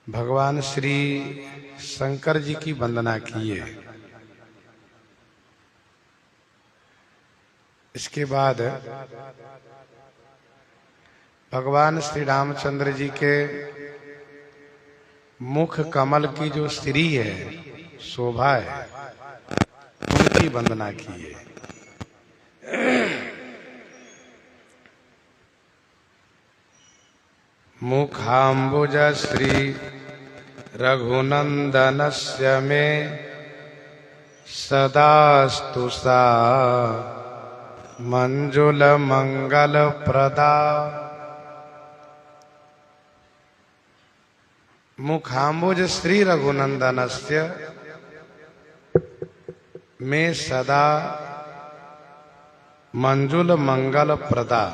भगवान श्री शंकर जी की वंदना किए। इसके बाद भगवान श्री रामचंद्र जी के मुख कमल की जो श्री है, शोभा है, उनकी वंदना किए। मुखाम्बुज श्री रघुनंदनस्य मे सदास्तु सा मंजुल मंगल प्रदा। मुखाम्बुज श्री रघुनंदनस्य में सदा मंजुल मंगल प्रदा।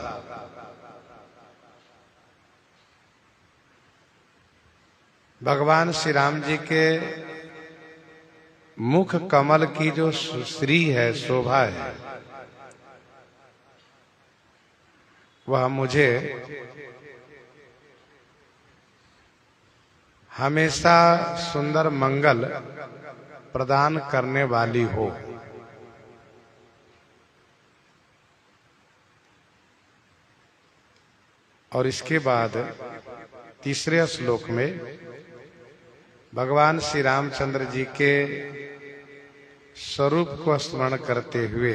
भगवान श्री राम जी के मुख कमल की जो श्री है, शोभा है, वह मुझे हमेशा सुंदर मंगल प्रदान करने वाली हो। और इसके बाद तीसरे श्लोक में भगवान श्री रामचंद्र जी के स्वरूप को स्मरण करते हुए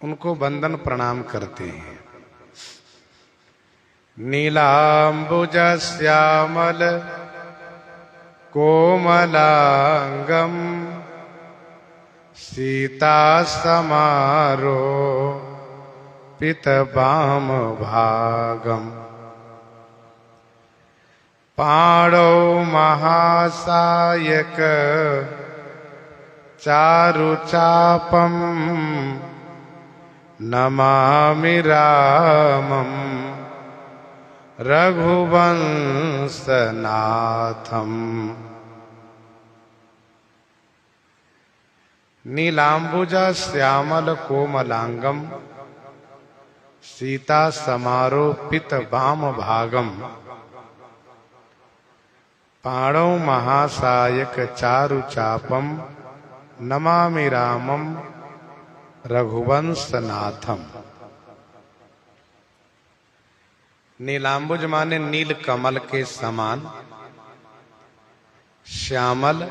उनको वंदन प्रणाम करते हैं। नीलांबुज श्यामल कोमलांगम सीता समारो पितवाम भागम। पाणौ महासायक चारुचापम नमामि रामम रघुवंशनाथम। नीलांबुज श्यामल कोमलांगम सीता समारोपित वाम भागम। पाणौ महासायक चारुचापम नमामि रामम रघुवंशनाथम। नीलांबुज माने नील कमल के समान, श्यामल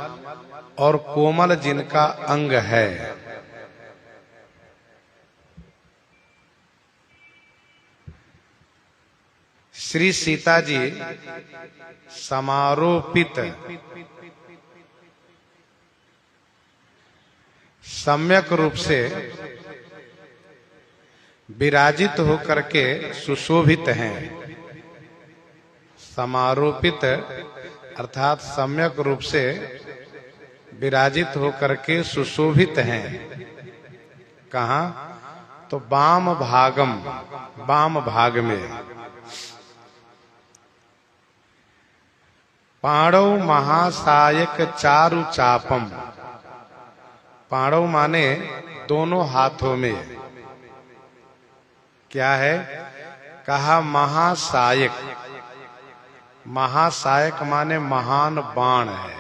और कोमल जिनका अंग है। श्री सीता जी समारोपित सम्यक रूप से विराजित होकर के सुशोभित हैं। समारोपित अर्थात सम्यक रूप से विराजित होकर के सुशोभित हैं। कहाँ? तो वाम भागम, वाम भाग में। पाणौ महासायक चारु चापम। पाणौ माने दोनों हाथों में। क्या है? कहा महासायक। महासायक माने महान बाण है,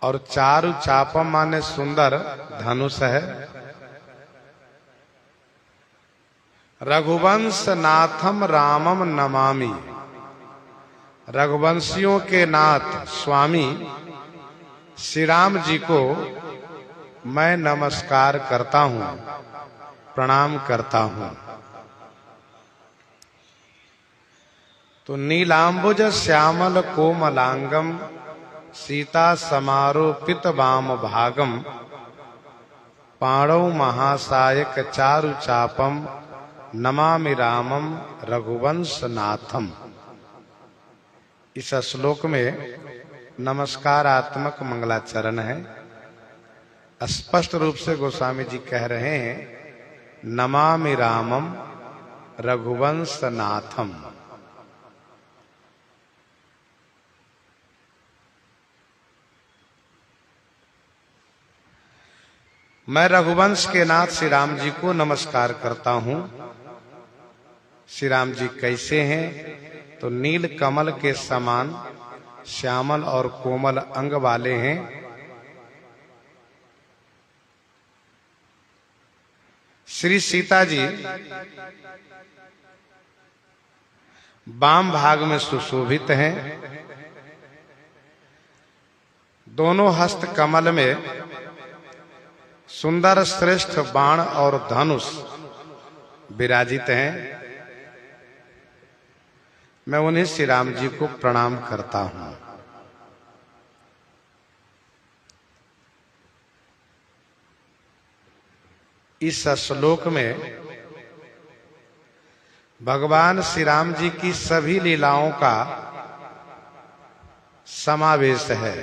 और चारु चापम माने सुंदर धनुष है। रघुवंश नाथम रामम नमामि। रघुवंशियों के नाथ स्वामी श्री राम जी को मैं नमस्कार करता हूँ, प्रणाम करता हूँ। तो नीलांबुज श्यामल कोमलांगम सीता समारोपित वाम भागम। पाणौ महासायक चारु चापम नमामि रामम रघुवंशनाथम। इस श्लोक में नमस्कारात्मक मंगलाचरण है। स्पष्ट रूप से गोस्वामी जी कह रहे हैं, नमामि रामम रघुवंशनाथम। मैं रघुवंश के नाथ श्री राम जी को नमस्कार करता हूं। श्री राम जी कैसे हैं? तो नील कमल के समान श्यामल और कोमल अंग वाले हैं। श्री सीता जी वाम भाग में सुशोभित हैं। दोनों हस्त कमल में सुंदर श्रेष्ठ बाण और धनुष विराजित हैं। मैं उन्हें श्री राम जी को प्रणाम करता हूं। इस श्लोक में भगवान श्री राम जी की सभी लीलाओं का समावेश है।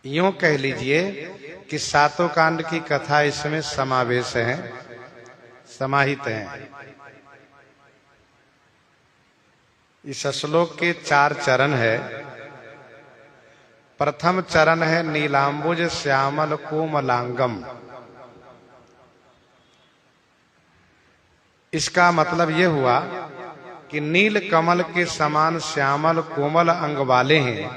यूं कह लीजिए कि सातों कांड की कथा इसमें समावेश है, समाहित है। इस श्लोक के 4 चरण है। प्रथम चरण है नीलांबुज श्यामल कोमलांगम। इसका मतलब यह हुआ कि नील कमल के समान श्यामल कोमल अंग वाले हैं।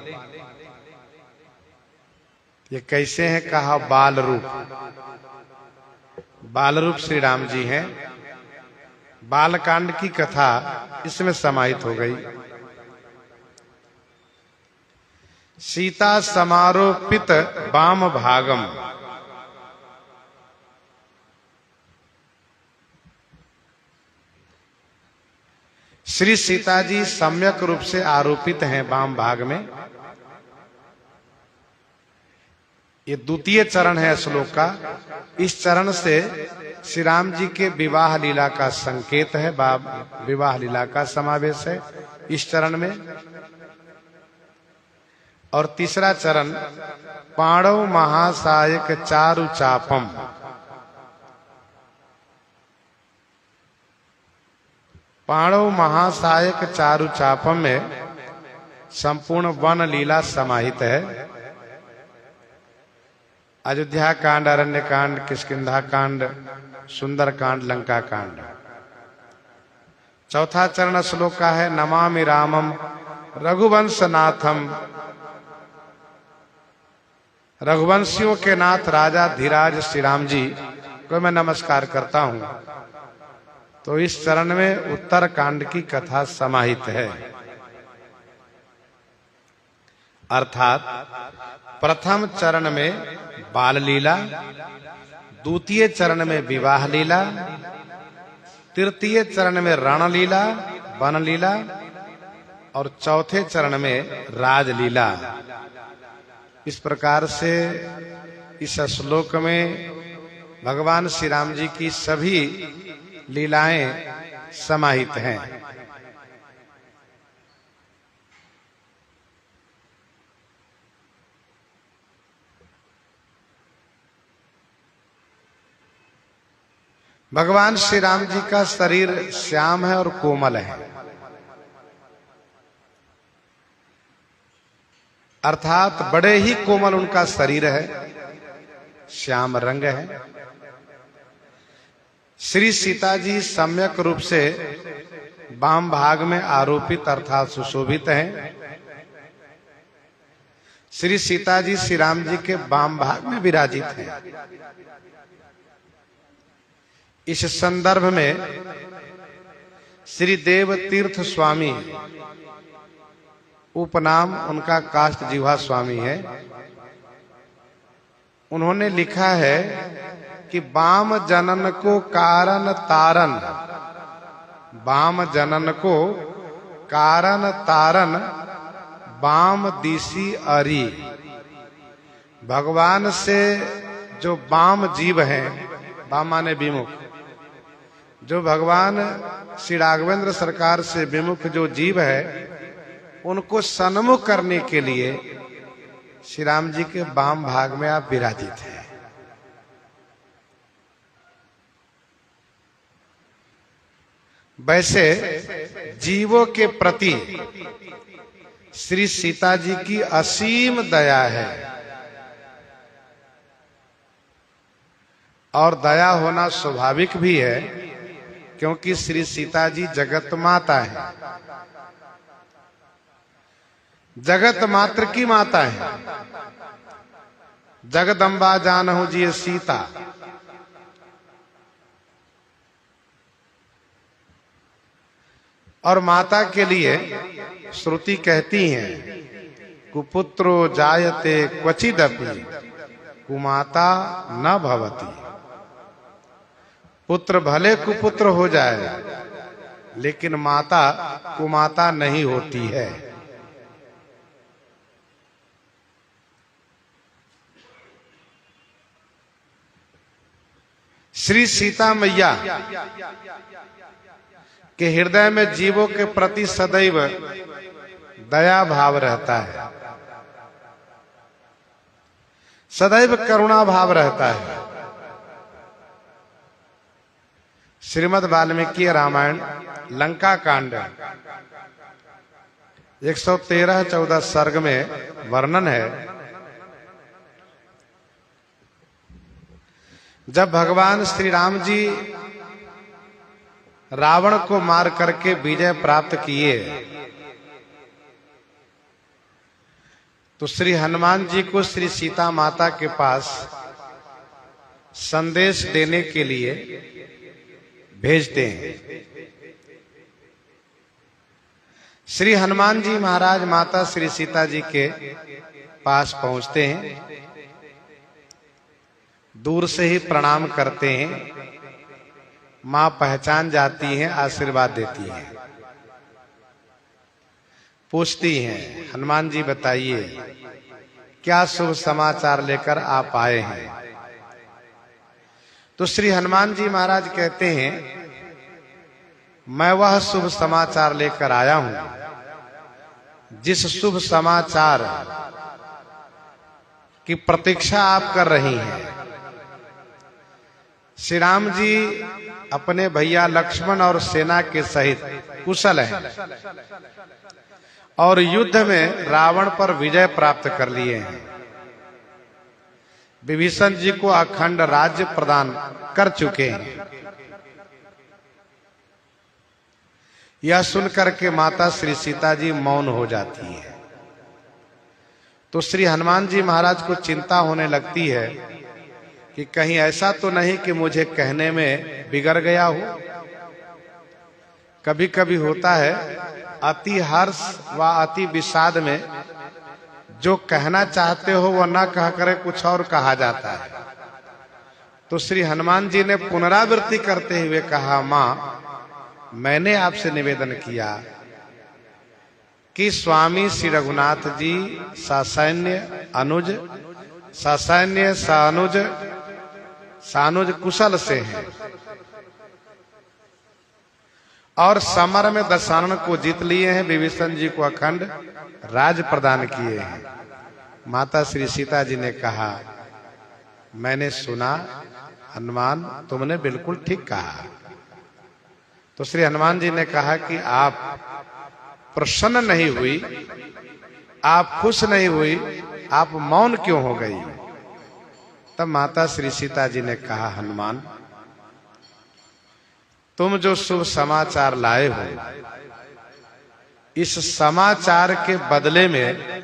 ये कैसे हैं? कहा बाल रूप। बाल रूप श्री राम जी हैं। बालकांड की कथा इसमें समाहित हो गई। सीता समारोपित वाम भागम। श्री सीता जी सम्यक रूप से आरोपित हैं वाम भाग में। ये द्वितीय चरण है श्लोक का। इस चरण से श्री राम जी के विवाह लीला का संकेत है, विवाह लीला का समावेश है इस चरण में। और तीसरा चरण पाणव महासायक चारु चापम। पाणव महासायक चारु चापम में संपूर्ण वन लीला समाहित है। अयोध्या कांड, अरण्य कांड, किष्किंधा कांड, सुंदर कांड, लंका कांड। चौथा चरण श्लोक का है नमामि रामम रघुवंशनाथम। रघुवंशियों के नाथ राजा धीराज श्री राम जी को मैं नमस्कार करता हूं। तो इस चरण में उत्तर कांड की कथा समाहित है। अर्थात प्रथम चरण में बाल लीला, द्वितीय चरण में विवाह लीला, तृतीय चरण में रण लीला, वन लीला और चौथे चरण में राजलीला। इस प्रकार से इस श्लोक में भगवान श्री राम जी की सभी लीलाएं समाहित हैं। भगवान श्री राम जी का शरीर श्याम है और कोमल है। अर्थात बड़े ही कोमल उनका शरीर है, श्याम रंग है। श्री सीता जी सम्यक रूप से वाम भाग में आरोपित अर्थात सुशोभित हैं। श्री सीता जी श्री राम जी के वाम भाग में विराजित हैं। इस संदर्भ में श्री देव तीर्थ स्वामी, उपनाम उनका काष्ठ जिह्वा स्वामी है, उन्होंने लिखा है कि वाम जनन को कारण तारन, वाम जनन को कारण तारन वाम दिशी अरी। भगवान से जो वाम जीव हैं, वाम माने विमुख, जो भगवान श्री राघवेंद्र सरकार से विमुख जो जीव है, उनको सन्मुख करने के लिए श्री राम जी के वाम भाग में आप विराजित हैं। वैसे जीवों के प्रति श्री सीता जी की असीम दया है और दया होना स्वाभाविक भी है, क्योंकि श्री सीता जी जगत माता है, जगत मात्र की माता है। जगदम्बा जानहु जी सीता। और माता के लिए श्रुति कहती है, कुपुत्रो जायते क्वचिदपि कुमाता न भवति। पुत्र भले कुपुत्र हो जाए, लेकिन माता कुमाता नहीं होती है। श्री सीता मैया के हृदय में जीवों के प्रति सदैव दया भाव रहता है, सदैव करुणा भाव रहता है। श्रीमद् वाल्मीकि रामायण लंका कांड 113-14 सर्ग में वर्णन है, जब भगवान श्री राम जी रावण को मार करके विजय प्राप्त किए, तो श्री हनुमान जी को श्री सीता माता के पास संदेश देने के लिए भेजते हैं। श्री हनुमान जी महाराज माता श्री सीता जी के पास पहुंचते हैं, दूर से ही प्रणाम करते हैं। मां पहचान जाती हैं, आशीर्वाद देती हैं, पूछती हैं, हनुमान जी बताइए क्या शुभ समाचार लेकर आप आए हैं। तो श्री हनुमान जी महाराज कहते हैं, मैं वह शुभ समाचार लेकर आया हूं जिस शुभ समाचार की प्रतीक्षा आप कर रही हैं। श्री राम जी अपने भैया लक्ष्मण और सेना के सहित कुशल हैं और युद्ध में रावण पर विजय प्राप्त कर लिए हैं। विभीषण जी को अखंड राज्य प्रदान कर चुके हैं। यह सुनकर के माता श्री सीता जी मौन हो जाती है। तो श्री हनुमान जी महाराज को चिंता होने लगती है कि कहीं ऐसा तो नहीं कि मुझे कहने में बिगड़ गया हो। कभी कभी होता है, अति हर्ष व अति विषाद में जो कहना चाहते हो वह न कह करे कुछ और कहा जाता है। तो श्री हनुमान जी ने पुनरावृत्ति करते हुए कहा, मां मैंने आपसे निवेदन किया कि स्वामी श्री रघुनाथ जी ससैन्य अनुज ससैन्य सानुज सानुज कुशल से हैं और समर में दशानन को जीत लिए हैं, विभीषण जी को अखंड राज प्रदान किए हैं। माता श्री सीता जी ने कहा, मैंने सुना हनुमान, तुमने बिल्कुल ठीक कहा। तो श्री हनुमान जी ने कहा कि आप प्रसन्न नहीं हुई, आप खुश नहीं हुई, आप मौन क्यों हो गई। तब माता श्री सीता जी ने कहा, हनुमान तुम जो शुभ समाचार लाए हो, इस समाचार के बदले में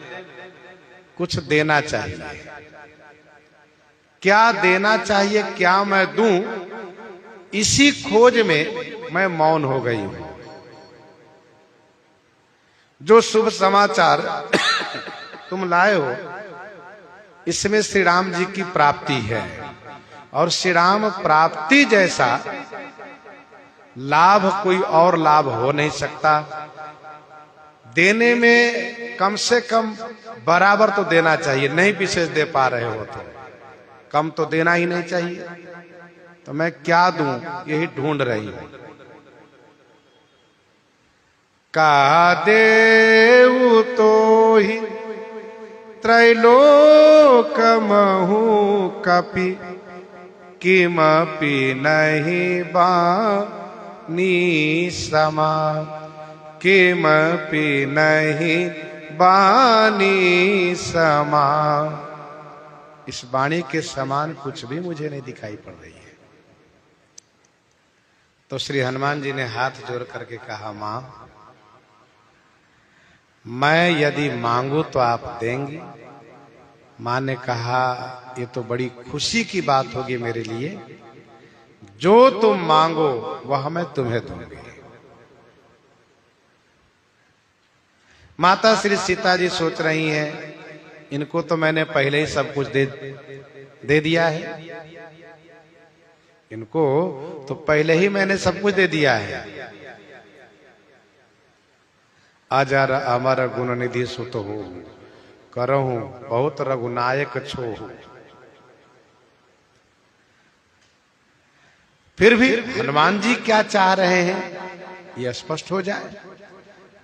कुछ देना चाहिए। क्या देना चाहिए, क्या मैं दूं, इसी खोज में मैं मौन हो गई हूं। जो शुभ समाचार तुम लाए हो इसमें श्री राम जी की प्राप्ति है, और श्री राम प्राप्ति जैसा लाभ कोई और लाभ हो नहीं सकता। देने में कम से कम बराबर तो देना चाहिए, नहीं विशेष दे पा रहे हो तो कम तो देना ही नहीं चाहिए। तो मैं क्या दूं यही ढूंढ रही हूं। का देऊ तो ही त्रैलोक महु कपि किमपि नहीं बानी समा किमपि नहीं बानी समा। इस वाणी के समान कुछ भी मुझे नहीं दिखाई पड़ रही है। तो श्री हनुमान जी ने हाथ जोड़ करके कहा, मां, मैं यदि मांगू तो आप देंगी? मां ने कहा, ये तो बड़ी खुशी की बात होगी मेरे लिए, जो तुम मांगो वह मैं तुम्हें दूंगी। माता श्री सीता जी सोच रही हैं, इनको तो मैंने पहले ही सब कुछ दे दिया है, इनको तो पहले ही मैंने सब कुछ दे दिया है। अजर अमर गुण निधि सुत हो, करहूं बहुत रघुनायक छो। फिर भी हनुमान जी क्या चाह रहे हैं यह स्पष्ट हो जाए।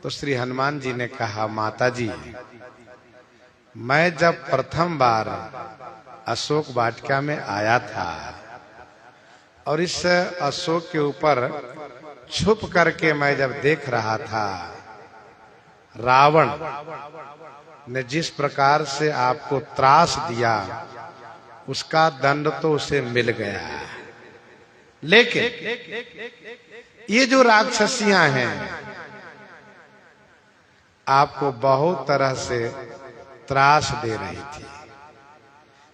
तो श्री हनुमान जी ने कहा, माता जी, मैं जब प्रथम बार अशोक वाटिका में आया था और इस अशोक के ऊपर छुप करके मैं जब देख रहा था, रावण ने जिस प्रकार से आपको त्रास दिया उसका दंड तो उसे मिल गया, लेकिन ये जो राक्षसियां हैं आपको बहुत तरह से त्रास दे रही थी।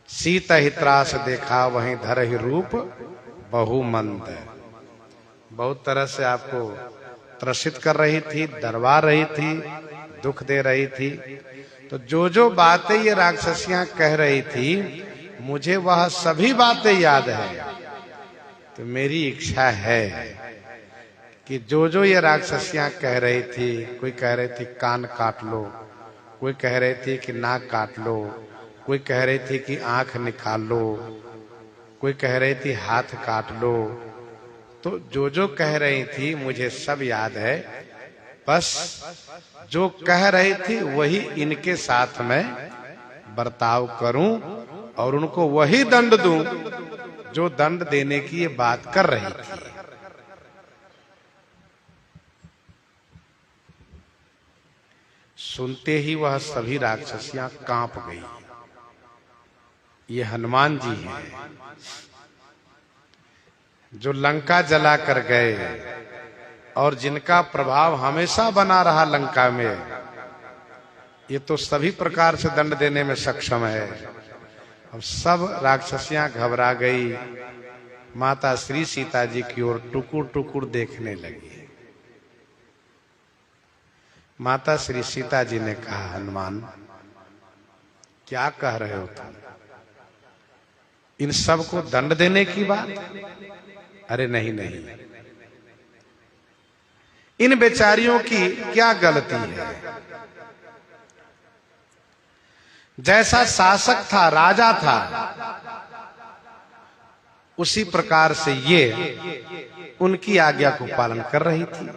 सीता ही त्रास देखा वहीं धर ही रूप बहुमंद, बहुत तरह से आपको त्रसित कर रही थी, डरवा रही थी, दुख दे रही थी। तो जो बातें ये राक्षसियां कह रही थी मुझे वह सभी बातें याद है। तो मेरी इच्छा है कि जो ये राक्षसियां कह रही थी, कोई कह रही थी कान काट लो, कोई कह रही थी कि नाक काट लो, कोई कह रही थी कि आंख निकाल लो, कोई कह रही थी हाथ काट लो। तो जो कह रही थी मुझे सब याद है, बस जो कह रही थी वही इनके साथ में बर्ताव करूं और उनको वही दंड दूं जो दंड देने की ये बात कर रही थी। सुनते ही वह सभी राक्षसियां कांप गई। ये हनुमान जी हैं जो लंका जला कर गए और जिनका प्रभाव हमेशा बना रहा लंका में, ये तो सभी प्रकार से दंड देने में सक्षम है। अब सब राक्षसियां घबरा गई, माता श्री सीता जी की ओर टुकुर टुकुर देखने लगी। माता श्री सीता जी ने कहा, हनुमान क्या कह रहे हो तुम? इन सब को दंड देने की बात? अरे नहीं नहीं, इन बेचारियों की क्या गलती है? जैसा शासक था, राजा था, उसी प्रकार से ये उनकी आज्ञा को पालन कर रही थी।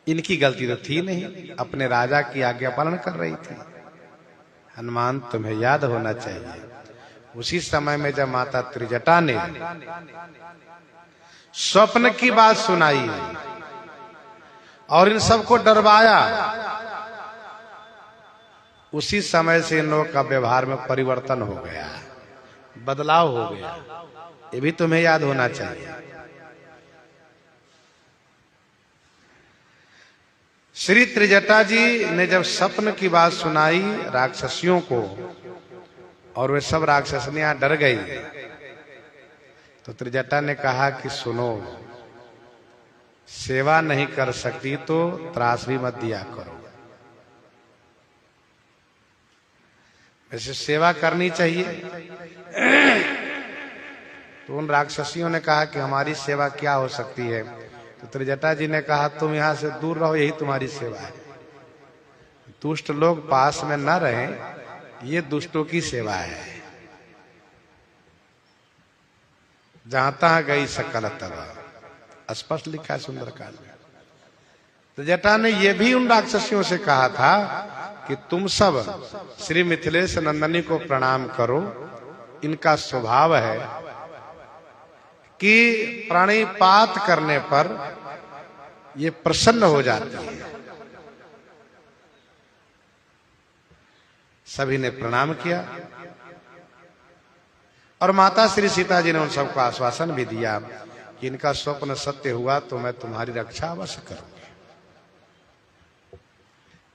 इनकी गलती तो थी नहीं, अपने राजा की आज्ञा पालन कर रही थी। हनुमान तुम्हें याद होना चाहिए, उसी समय में जब माता त्रिजटा ने स्वप्न की बात सुनाई और इन सबको डरवाया, उसी समय से इन लोगों का व्यवहार में परिवर्तन हो गया, बदलाव हो गया। ये भी तुम्हें याद होना चाहिए। श्री त्रिजटा जी ने जब स्वप्न की बात सुनाई राक्षसियों को और वे सब राक्षसनियां डर गई, तो त्रिजटा ने कहा कि सुनो, सेवा नहीं कर सकती तो त्रास भी मत दिया करो। वैसे सेवा करनी चाहिए। तो उन राक्षसियों ने कहा कि हमारी सेवा क्या हो सकती है? तो त्रिजटा जी ने कहा, तुम यहां से दूर रहो, यही तुम्हारी सेवा है। दुष्ट लोग पास में न रहें, ये दुष्टों की सेवा है। जहां तहां गई सकल तबाह, स्पष्ट लिखा है सुंदरकांड में। त्रिजटा ने यह भी उन राक्षसियों से कहा था कि तुम सब श्री मिथिलेश नंदनी को प्रणाम करो। इनका स्वभाव है कि प्राणिपात करने पर ये प्रसन्न हो जाती है। सभी ने प्रणाम किया और माता श्री सीता जी ने उन सबको आश्वासन भी दिया कि इनका स्वप्न सत्य हुआ तो मैं तुम्हारी रक्षा अवश्य करूंगी।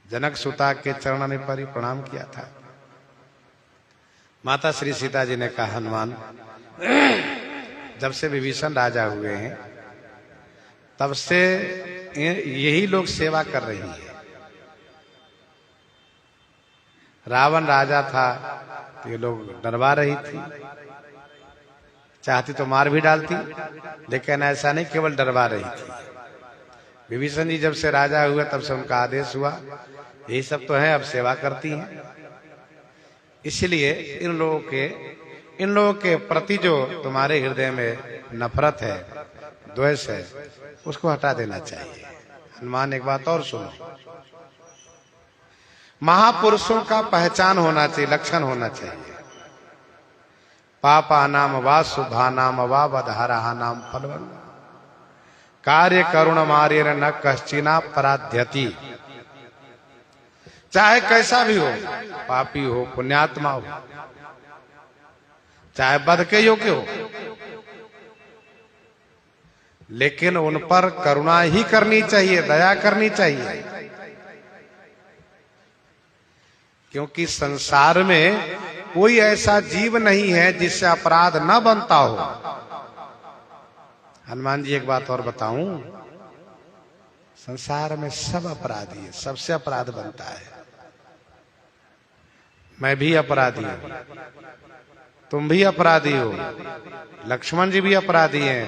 जनक सुता के चरण ने पर प्रणाम किया था। माता श्री सीता जी ने कहा, हनुमान, जब से विभीषण राजा हुए हैं तब से यही लोग सेवा कर रही है। रावण राजा था तो ये लोग डरवा रही थी, चाहती तो मार भी डालती, लेकिन ऐसा नहीं, केवल डरवा रही थी। विभीषण जी जब से राजा हुए तब से उनका आदेश हुआ, यही सब तो है, अब सेवा करती हैं। इसलिए इन लोगों के प्रति जो तुम्हारे हृदय में नफरत है, द्वेष है, उसको हटा देना चाहिए। हनुमान, एक बात और सुनो, महापुरुषों का पहचान होना चाहिए, लक्षण होना चाहिए। पापा नाम वा शुभा नाम वा बधारा नाम फलवन कार्य करुण मार्य न कश्चिना पराध्यति। चाहे कैसा भी हो, पापी हो, पुण्यात्मा हो, चाहे बद के योग्य हो, लेकिन उन पर करुणा ही करनी चाहिए, दया करनी चाहिए। क्योंकि संसार में कोई ऐसा जीव नहीं है जिससे अपराध न बनता हो। हनुमान जी, एक बात और बताऊं, संसार में सब अपराधी है, सबसे अपराध बनता है। मैं भी अपराधी हूं, तुम भी अपराधी हो, लक्ष्मण जी भी अपराधी हैं।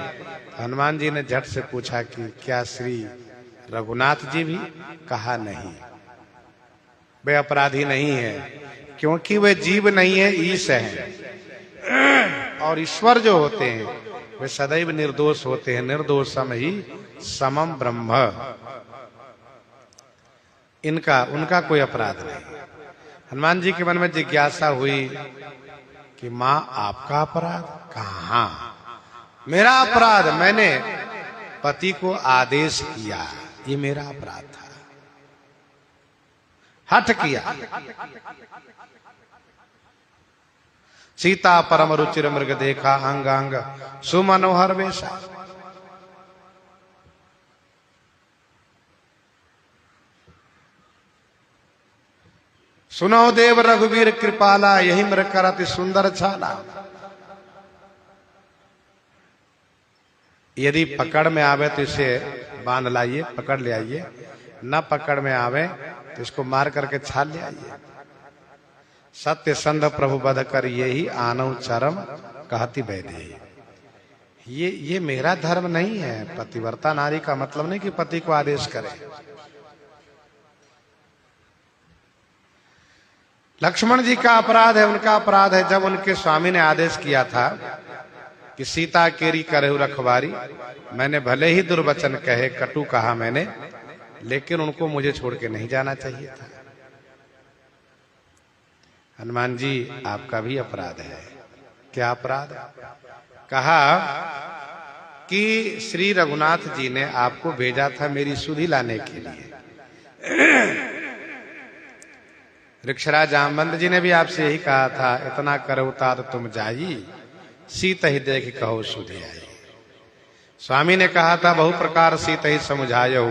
हनुमान जी ने झट से पूछा कि क्या श्री रघुनाथ जी भी? कहा नहीं, वे अपराधी नहीं है, क्योंकि वे जीव नहीं है, ईश है। और ईश्वर जो होते हैं वे सदैव निर्दोष होते हैं। निर्दोषम ही समम ब्रह्म, उनका कोई अपराध नहीं। हनुमान जी के मन में जिज्ञासा हुई कि मां, आपका अपराध? कहां मेरा अपराध? मैंने पति को आदेश किया, ये मेरा अपराध था, हठ किया। सीता परम रुचिर मृग देखा, अंग अंग सुमनोहर वेशा। सुनो देव रघुवीर कृपाला, यही मृग करति सुंदर छाला। यदि पकड़ में आवे तो इसे बांध लाइए, पकड़ ले आइए, न पकड़ में आवे तो इसको मार करके छाल ले आइए। सत्य संध प्रभु बध कर यही आनव चरम कहती वैदेही। ये मेरा धर्म नहीं है। पतिव्रता नारी का मतलब नहीं कि पति को आदेश करे। लक्ष्मण जी का अपराध है, उनका अपराध है जब उनके स्वामी ने आदेश किया था कि सीता केरी करहु रखवारी। मैंने भले ही दुर्वचन कहे, कटु कहा मैंने, लेकिन उनको मुझे छोड़ के नहीं जाना चाहिए था। हनुमान जी, आपका भी अपराध है। क्या अपराध? कहा कि श्री रघुनाथ जी ने आपको भेजा था मेरी सुधि लाने के लिए। ऋक्षराज जामवंत जी ने भी आपसे यही कहा था, इतना करो तात तुम जाई, सीत ही देख कहो सुधि आई। स्वामी ने कहा था, बहु प्रकार सीत ही समझायो,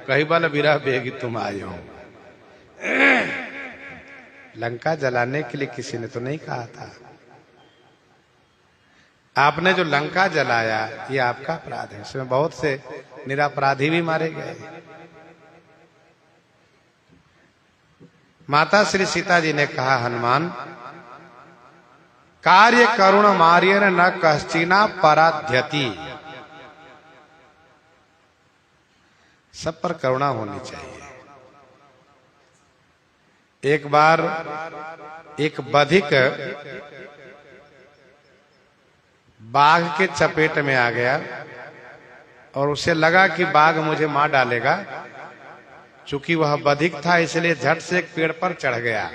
कही बल विरह बेगी तुम आयो। लंका जलाने के लिए किसी ने तो नहीं कहा था। आपने जो लंका जलाया ये आपका अपराध है। इसमें बहुत से निरपराधी भी मारे गए। माता श्री सीता जी ने कहा, हनुमान, कार्य करुण मार्य न कश्चिना पराध्यति। सब पर करुणा होनी चाहिए। एक बार एक बधिक बाघ के चपेट में आ गया और उसे लगा कि बाघ मुझे मार डालेगा। चूंकि वह बधिक था इसलिए झट से एक पेड़ पर चढ़ गया।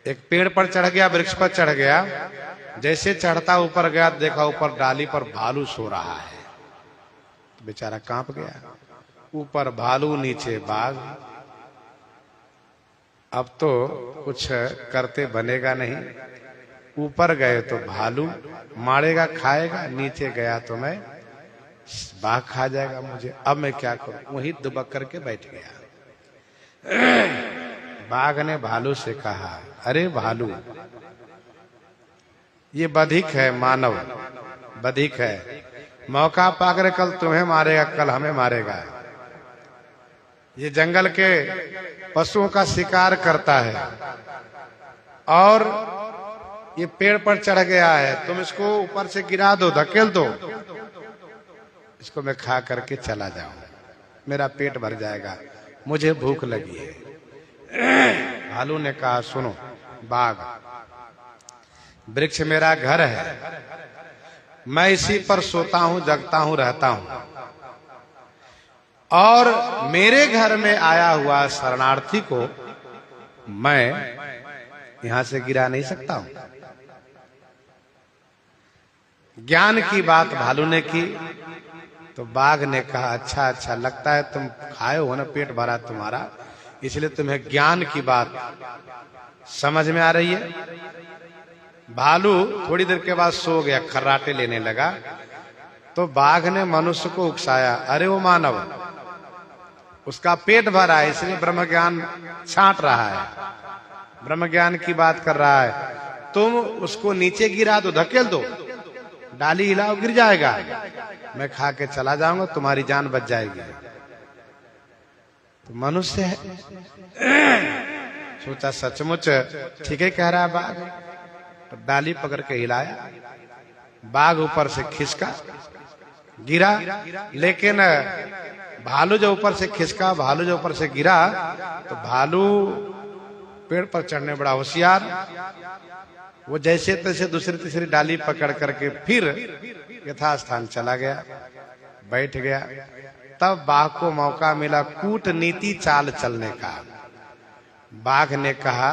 एक पेड़ पर चढ़ गया, वृक्ष पर चढ़ गया। जैसे चढ़ता ऊपर गया, देखा ऊपर डाली पर भालू सो रहा है। तो बेचारा कांप गया। ऊपर भालू, नीचे बाघ। अब तो कुछ करते बनेगा नहीं। ऊपर गए तो भालू मारेगा, खाएगा, नीचे गया तो मैं बाघ खा जाएगा मुझे, अब मैं क्या करूं। वहीं दुबक करके बैठ गया। बाघ ने भालू से कहा, अरे भालू, ये बधिक है, मानव बधिक है, मौका पाकर कल तुम्हें मारेगा, कल हमें मारेगा। ये जंगल के पशुओं का शिकार करता है और ये पेड़ पर चढ़ गया है, तुम इसको ऊपर से गिरा दो, धकेल दो, इसको मैं खा करके चला जाऊं, मेरा पेट भर जाएगा, मुझे भूख लगी है। भालू ने कहा, सुनो बाघ, वृक्ष मेरा घर है, मैं इसी पर सोता हूं, जगता हूं, रहता हूं, और मेरे घर में आया हुआ शरणार्थी को मैं यहां से गिरा नहीं सकता हूं। ज्ञान की बात भालू ने की तो बाघ ने कहा, अच्छा अच्छा, लगता है तुम खाए हो ना, पेट भरा तुम्हारा, इसलिए तुम्हें ज्ञान की बात समझ में आ रही है। भालू थोड़ी देर के बाद सो गया, खर्राटे लेने लगा। तो बाघ ने मनुष्य को उकसाया, अरे वो मानव, उसका पेट भरा है इसलिए ब्रह्म ज्ञान छांट रहा है, ब्रह्म ज्ञान की बात कर रहा है, तुम उसको नीचे गिरा दो, धकेल दो, डाली हिलाओ, गिर जाएगा, मैं खा के चला जाऊंगा, तुम्हारी जान बच जाएगी। तो मनुष्य है, सोचा सचमुच ठीक है कह रहा है बाघ, तो डाली पकड़ के हिलाया, बाघ ऊपर से खिसका, गिरा, लेकिन भालू जो ऊपर से खिसका, भालू जो ऊपर से गिरा, तो भालू पेड़ पर चढ़ने बड़ा होशियार, वो जैसे तैसे दूसरी तीसरी डाली पकड़ करके फिर यथास्थान चला गया, बैठ गया। तब बाघ को मौका मिला कूटनीति चाल चलने का। बाघ ने कहा,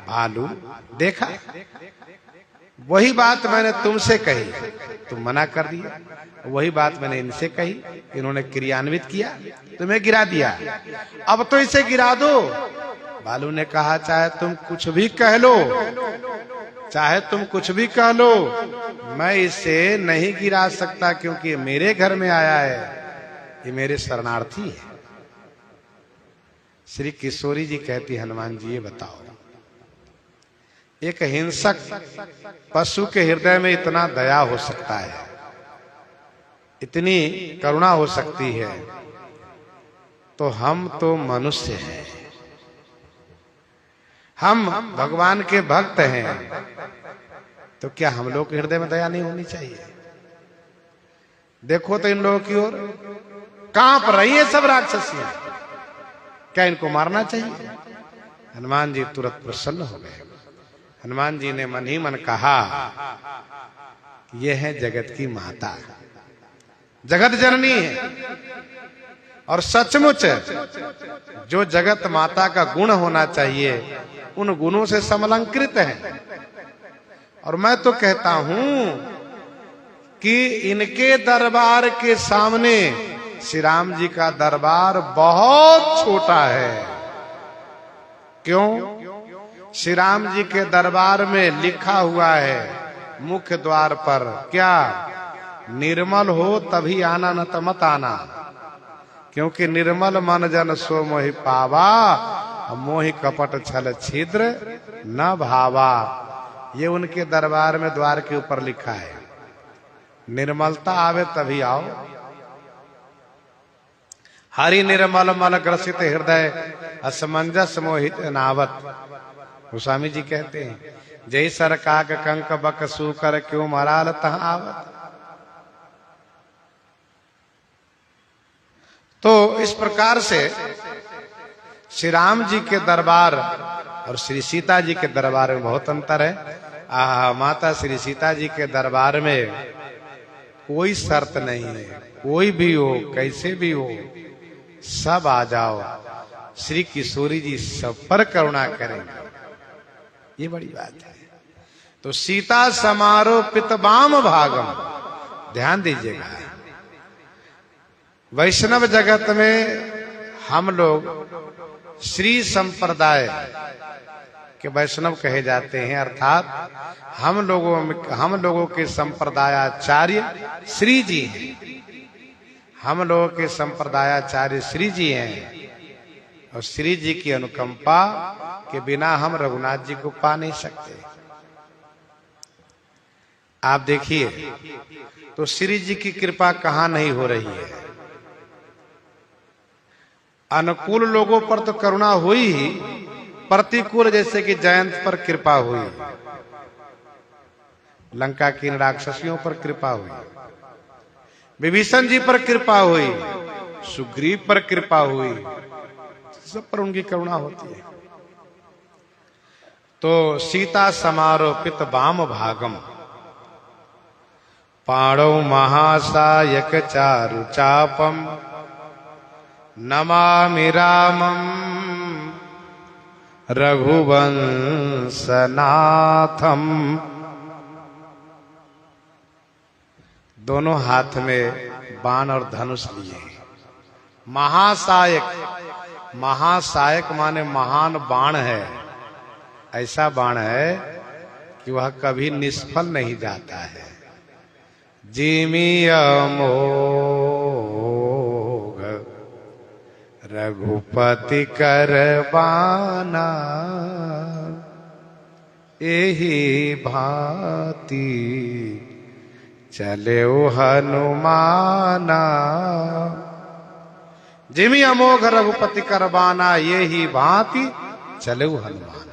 भालू देखा, वही बात मैंने तुमसे कही, तुम मना कर दिया, वही बात मैंने इनसे कही, इन्होंने क्रियान्वित किया, तुम्हें गिरा दिया, अब तो इसे गिरा दो। भालू ने कहा, चाहे तुम कुछ भी कह लो, चाहे तुम कुछ भी कह लो, मैं इसे नहीं गिरा सकता, क्योंकि मेरे घर में आया है, ये मेरे शरणार्थी है। श्री किशोरी जी कहती, हनुमान जी ये बताओ, एक हिंसक पशु के हृदय में इतना दया हो सकता है, इतनी करुणा हो सकती है, तो हम तो मनुष्य हैं, हम भगवान के भक्त हैं, तो क्या हम लोग के हृदय में दया नहीं होनी चाहिए? देखो तो इन लोगों की ओर कांप रही है सब राक्षसियां, क्या इनको मारना चाहिए? हनुमान जी तुरंत प्रसन्न हो गए। हनुमान जी ने मन ही मन कहा, यह है जगत की माता, जगत जननी है, और सचमुच जो जगत माता का गुण होना चाहिए उन गुणों से समलंकृत है। और मैं तो कहता हूं कि इनके दरबार के सामने श्री राम जी का दरबार बहुत छोटा है। क्यों? श्री राम जी के दरबार में लिखा हुआ है मुख्य द्वार पर, क्या? निर्मल हो तभी आना, न तो मत आना, क्योंकि निर्मल मन जन सो मोहि पावा, मोहि कपट छल छिद्र न भावा। ये उनके दरबार में द्वार के ऊपर लिखा है, निर्मलता आवे तभी आओ। हरि निर्मल मल ग्रसित हृदय, असमंजस मोहित नावत। गोस्वामी जी कहते हैं, जय सर काग कंक बक सूकर, क्यों मराल तह आवत। तो इस प्रकार से श्री राम जी के दरबार और श्री सीता जी के दरबार में बहुत अंतर है। माता श्री सीता जी के दरबार में कोई शर्त नहीं है, कोई भी हो, कैसे भी हो, सब आ जाओ, श्री किशोरी जी सब पर करुणा करेंगे। ये बड़ी बात है। तो सीता समारोह पितबाम भागम, ध्यान दीजिएगा। वैष्णव जगत में हम लोग श्री संप्रदाय के वैष्णव कहे जाते हैं, अर्थात हम लोगों के संप्रदायाचार्य श्री जी हैं। हम लोगों के संप्रदायाचार्य श्री जी हैं और श्री जी की अनुकंपा के बिना हम रघुनाथ जी को पा नहीं सकते। आप देखिए तो श्री जी की कृपा कहां नहीं हो रही है। अनुकूल लोगों पर तो करुणा हुई ही, प्रतिकूल जैसे कि जयंत पर कृपा हुई, लंका की राक्षसियों पर कृपा हुई, विभीषण जी पर कृपा हुई, सुग्रीव पर कृपा हुई, सब पर उनकी करुणा होती है। तो सीता समारोपित वाम भागम पाणौ महासायक चारु चापम नमामि रामं रघुवंशनाथम। दोनों हाथ में बाण और धनुष लिए। महासायक, महासायक माने महान बाण है। ऐसा बाण है कि वह कभी निष्फल नहीं जाता है। जिमि अमोघ रघुपति कर बाना एहि भांति चले हनुमाना। जिमि अमोघ रघुपति कर बाना ये ही भांति चले हनुमाना।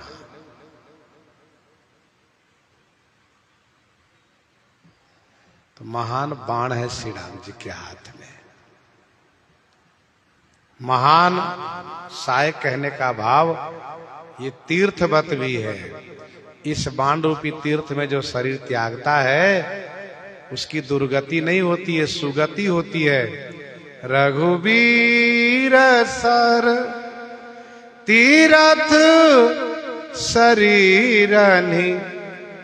तो महान बाण है श्री राम जी के हाथ में। महान सायक कहने का भाव ये तीर्थवत भी है। इस बाण रूपी तीर्थ में जो शरीर त्यागता है उसकी दुर्गति नहीं होती है, सुगति होती है। रघुवीर सर तीरथ शरीरनि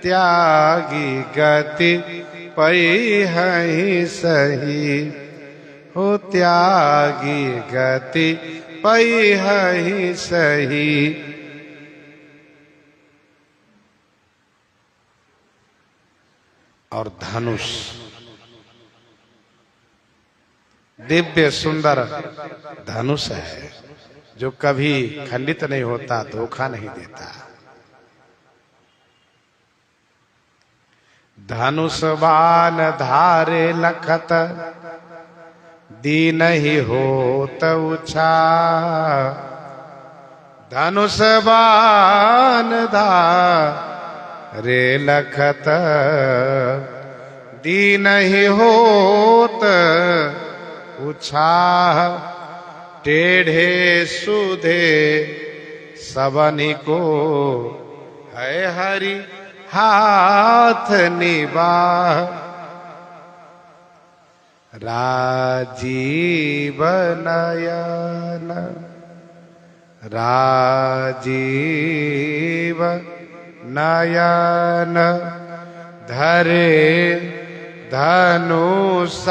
त्यागी गति पई सही हो त्यागी गति पई सही। और धनुष दिव्य सुंदर धनुष है जो कभी खंडित नहीं होता, धोखा नहीं देता। धनुष बाण धारे लखत दीन ही होत उछा। धनुष बाण धारे लखत दीन ही होत उछा। टेढ़े सुधे सबनी को है हरि हाथ निबाह। राजीव नयन राजीव नयन धरे धनुषायक।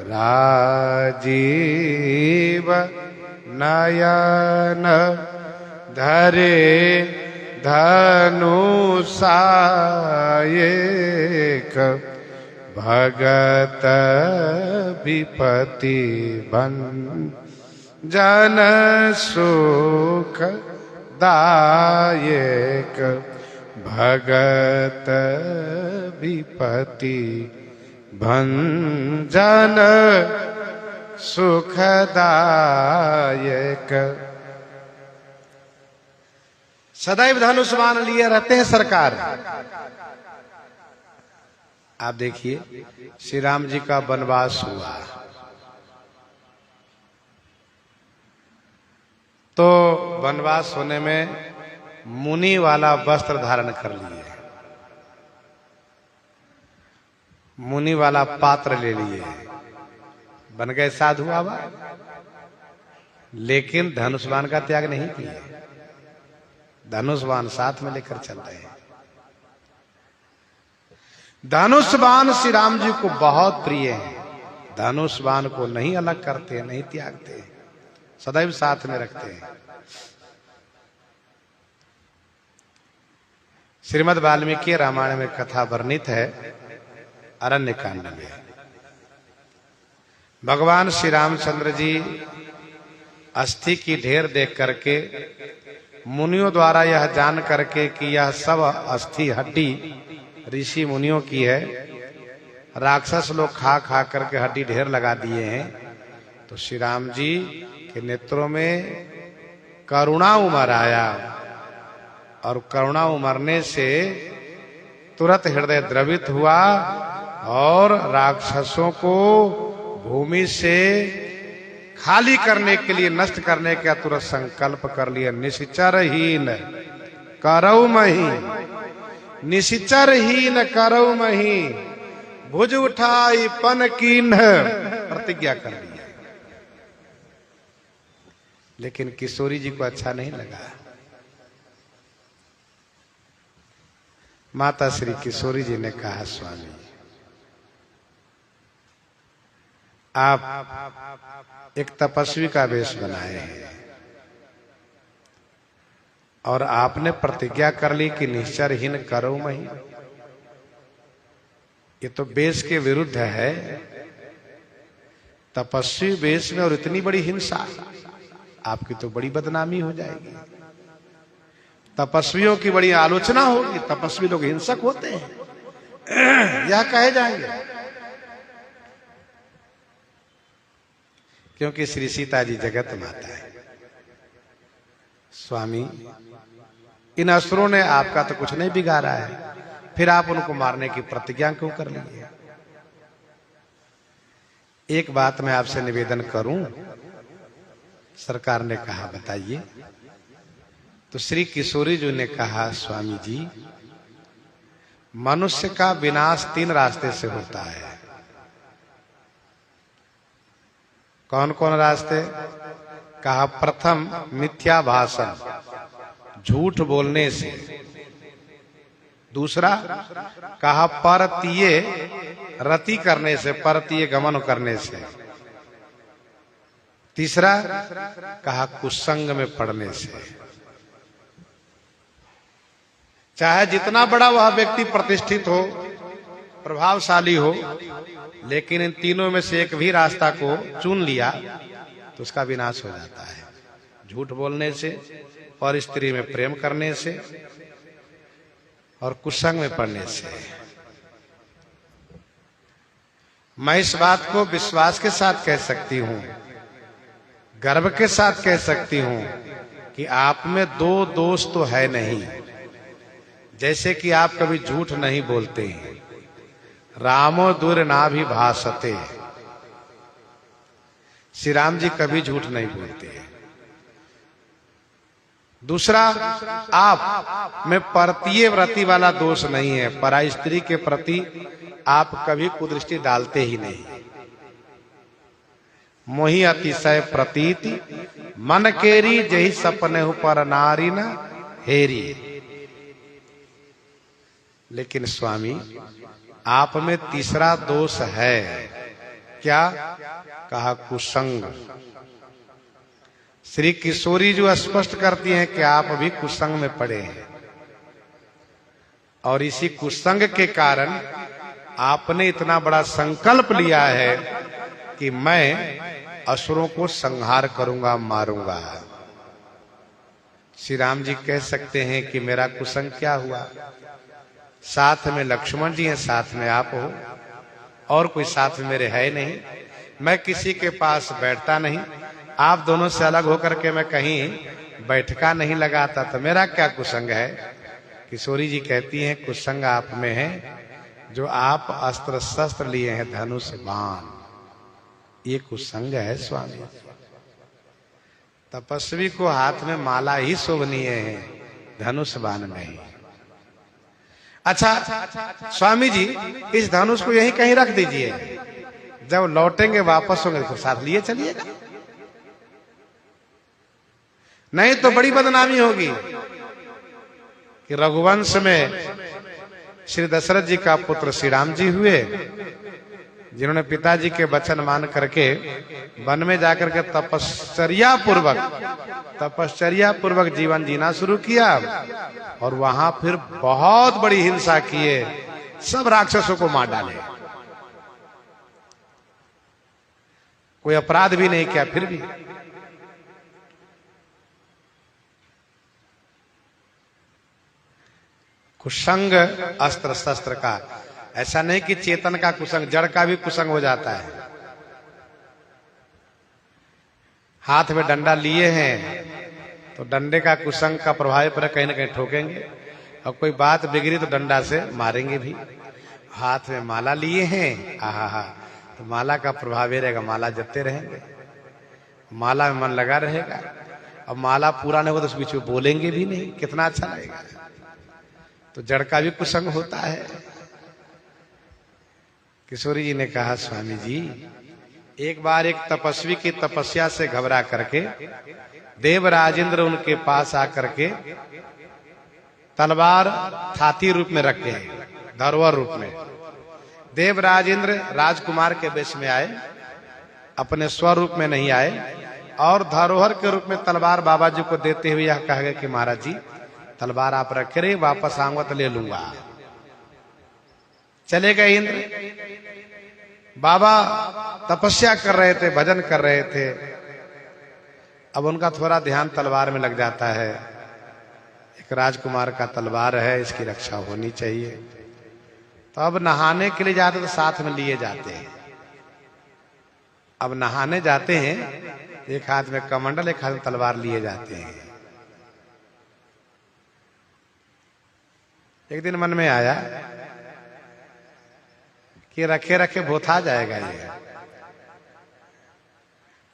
राजीव नयन धरे धनुषायक। भगत विपति भंजन सुख दायक। भगत विपति भंजन सुखदायक। सदैव धनुष बाण लिए रहते हैं सरकार। आप देखिए श्री राम जी का वनवास हुआ तो वनवास होने में मुनि वाला वस्त्र धारण कर लिए, मुनि वाला पात्र ले लिए, बन गए साधु बाबा। लेकिन धनुष बाण का त्याग नहीं किए। धनुष बाण साथ में लेकर चल रहे हैं। धनुष बाण श्री राम जी को बहुत प्रिय है। धनुष बाण को नहीं अलग करते, नहीं त्यागते, सदैव साथ में रखते हैं। श्रीमद् वाल्मीकि रामायण में कथा वर्णित है अरण्य कांड में भगवान श्री रामचंद्र जी अस्थि की ढेर देख करके मुनियों द्वारा यह जान करके कि यह सब अस्थि हड्डी ऋषि मुनियों की है, राक्षस लोग खा खा करके हड्डी ढेर लगा दिए हैं, तो श्री राम जी के नेत्रों में करुणा उमर आया और करुणा उमरने से तुरंत हृदय द्रवित हुआ और राक्षसों को भूमि से खाली करने के लिए, नष्ट करने का तुरंत संकल्प कर लिया। निश्चरहीन करौ मही, निश्चरहीन करौ मही, भुज उठाई पन कीन्ह, प्रतिज्ञा कर लिया। लेकिन किशोरी जी को अच्छा नहीं लगा। माता श्री किशोरी जी ने कहा, स्वामी आप एक तपस्वी का वेश बनाए हैं और आपने प्रतिज्ञा कर ली कि निश्चरहीन करो मही। ये तो वेश के विरुद्ध है, तपस्वी वेश में और इतनी बड़ी हिंसा, आपकी तो बड़ी बदनामी हो जाएगी, तपस्वियों की बड़ी आलोचना होगी, तपस्वी लोग हिंसक होते हैं, यह कहे जाएंगे। क्योंकि श्री सीता जी जगत माता है। स्वामी इन असुरों ने आपका तो कुछ नहीं बिगाड़ा है, फिर आप उनको मारने की प्रतिज्ञा क्यों कर लिए? एक बात मैं आपसे निवेदन करूं। सरकार ने कहा बताइए। तो श्री किशोरी जी ने कहा, स्वामी जी मनुष्य का विनाश 3 रास्ते से होता है। कौन कौन रास्ते? कहा प्रथम मिथ्या भाषण, झूठ बोलने से। दूसरा कहा परतीय रति करने से, परतीय गमन करने से। तीसरा कहा कुसंग में पड़ने से। चाहे जितना बड़ा वह व्यक्ति प्रतिष्ठित हो, प्रभावशाली हो, लेकिन इन तीनों में से एक भी रास्ता को चुन लिया तो उसका विनाश हो जाता है। झूठ बोलने से, और स्त्री में प्रेम करने से, और कुसंग में पड़ने से। मैं इस बात को विश्वास के साथ कह सकती हूं, गर्व के साथ कह सकती हूं कि आप में 2 दोष तो है नहीं। जैसे कि आप कभी झूठ नहीं बोलते हैं, रामो दूर ना भी भासते, श्री राम जी कभी झूठ नहीं बोलते। दूसरा, आप में परतीय व्रति वाला दोष नहीं है, पराई स्त्री के प्रति आप कभी कुदृष्टि डालते ही नहीं। मोहि अतिशय प्रतीति मन केरी, जही सपने पर नारी न हेरी। लेकिन स्वामी आप में तीसरा दोष है। क्या? कहा कुसंग। श्री किशोरी जो स्पष्ट करती हैं कि आप भी कुसंग में पड़े हैं, और इसी कुसंग के कारण आपने इतना बड़ा संकल्प लिया है कि मैं असुरों को संहार करूंगा, मारूंगा। श्री राम जी कह सकते हैं कि मेरा कुसंग क्या हुआ? साथ में लक्ष्मण जी हैं, साथ में आप हो, और कोई साथ में मेरे है नहीं। मैं किसी के पास बैठता नहीं, आप दोनों से अलग होकर के मैं कहीं बैठका नहीं लगाता, तो मेरा क्या कुसंग है? किशोरी जी कहती हैं कुसंग आप में है, जो आप अस्त्र शस्त्र लिए हैं, धनुष बाण, ये कुसंग है स्वामी। तपस्वी को हाथ में माला ही शोभनीय है, धनुष बाण नहीं। अच्छा स्वामी जी, इस धनुष को यहीं कहीं रख दीजिए, जब लौटेंगे वापस होंगे तो साथ लिए चलिएगा, नहीं तो बड़ी बदनामी होगी कि रघुवंश में श्री दशरथ जी का पुत्र श्री राम जी हुए, जिन्होंने पिताजी के वचन मान करके वन में जाकर के तपश्चर्या पूर्वक जीवन जीना शुरू किया, और वहां फिर बहुत बड़ी हिंसा किए, सब राक्षसों को मार डाले। कोई अपराध भी नहीं किया, फिर भी कुसंग अस्त्र शस्त्र का, ऐसा नहीं कि चेतन का कुसंग, जड़ का भी कुसंग हो जाता है। हाथ में डंडा लिए हैं तो डंडे का कुसंग का प्रभाव पर कहीं ना कहीं ठोकेंगे, और कोई बात बिगड़ी तो डंडा से मारेंगे भी। हाथ में माला लिए हैं, आहा, तो माला का प्रभाव ये रहेगा, माला जपते रहेंगे, माला में मन लगा रहेगा। अब माला पूरा नहीं हो तो उस बीच में बोलेंगे भी नहीं, कितना अच्छा लगेगा। तो जड़ का भी कुसंग होता है। किशोरी जी ने कहा, स्वामी जी, एक बार एक तपस्वी की तपस्या से घबरा करके देवराजेंद्र उनके पास आकर के तलवार थाती रूप में रख गए, धरोहर रूप में। देवराजेंद्र राजकुमार के वेश में आए, अपने स्वरूप में नहीं आए, और धरोहर के रूप में तलवार बाबा जी को देते हुए यह कह गए कि महाराज जी, तलवार आप रखे रहे, वापस आऊंगा तो ले लूंगा। चले गए इंद्र। बाबा तपस्या कर रहे थे, भजन कर रहे थे। अब उनका थोड़ा ध्यान तलवार में लग जाता है। एक राजकुमार का तलवार है, इसकी रक्षा होनी चाहिए। तो अब नहाने के लिए जाते तो साथ में लिए जाते हैं। अब नहाने जाते हैं, एक हाथ में कमंडल, एक हाथ में तलवार लिए जाते हैं। एक दिन मन में आया कि रखे रखे भोथा जाएगा ये,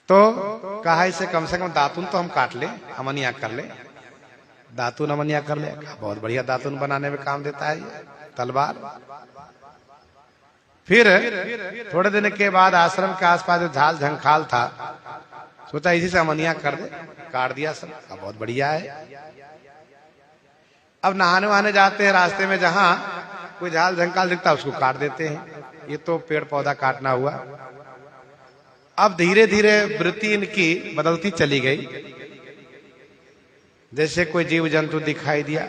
तो कहा इसे कम से कम दातुन तो हम काट ले, अमनिया कर ले, दातुन अमनिया कर ले। बहुत बढ़िया दातुन बनाने में काम देता है ये तलवार। फिर थोड़े दिन के बाद आश्रम के आसपास जो झाल झंखाल था, सोचा इसी से अमनिया कर दे, काट दिया सब। बहुत बढ़िया है। अब नहाने वहाने जाते हैं, रास्ते में जहां कोई झाल झंखाल दिखता है उसको काट देते हैं। ये तो पेड़ पौधा काटना हुआ। अब धीरे धीरे वृत्ति इनकी बदलती चली गई। जैसे कोई जीव जंतु दिखाई दिया,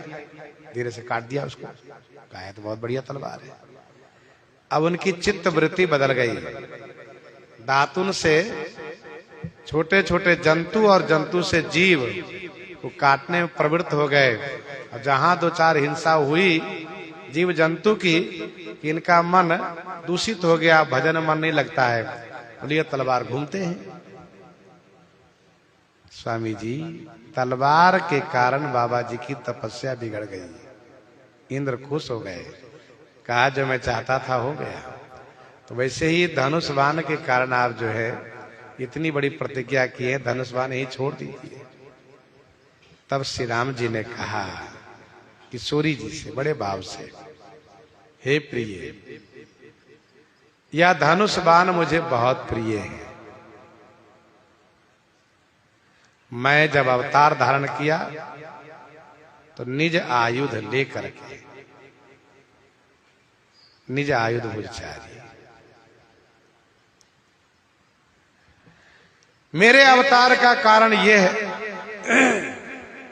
धीरे से काट दिया उसको। कहा तो बहुत बढ़िया तलवार है। अब उनकी चित्त वृत्ति बदल गई। दातुन से छोटे छोटे जंतु और जंतु से जीव को काटने में प्रवृत्त हो गए। और जहां दो चार हिंसा हुई जीव जंतु की, कि इनका मन दूषित हो गया, भजन मन नहीं लगता है, बोलिए तलवार घूमते हैं। स्वामी जी, तलवार के कारण बाबा जी की तपस्या बिगड़ गई। इंद्र खुश हो गए, कहा जो मैं चाहता था हो गया। तो वैसे ही धनुष बाण के कारण आप जो है इतनी बड़ी प्रतिज्ञा की है, धनुष बाण ही छोड़ दीजिए। तब श्री राम जी ने कहा किशोरी जी से बड़े भाव से, हे प्रिय, यह धनुष बाण मुझे बहुत प्रिय है। मैं जब अवतार धारण किया तो निज आयुध लेकर के, निज आयुध भुजचारी, मेरे अवतार का कारण यह है,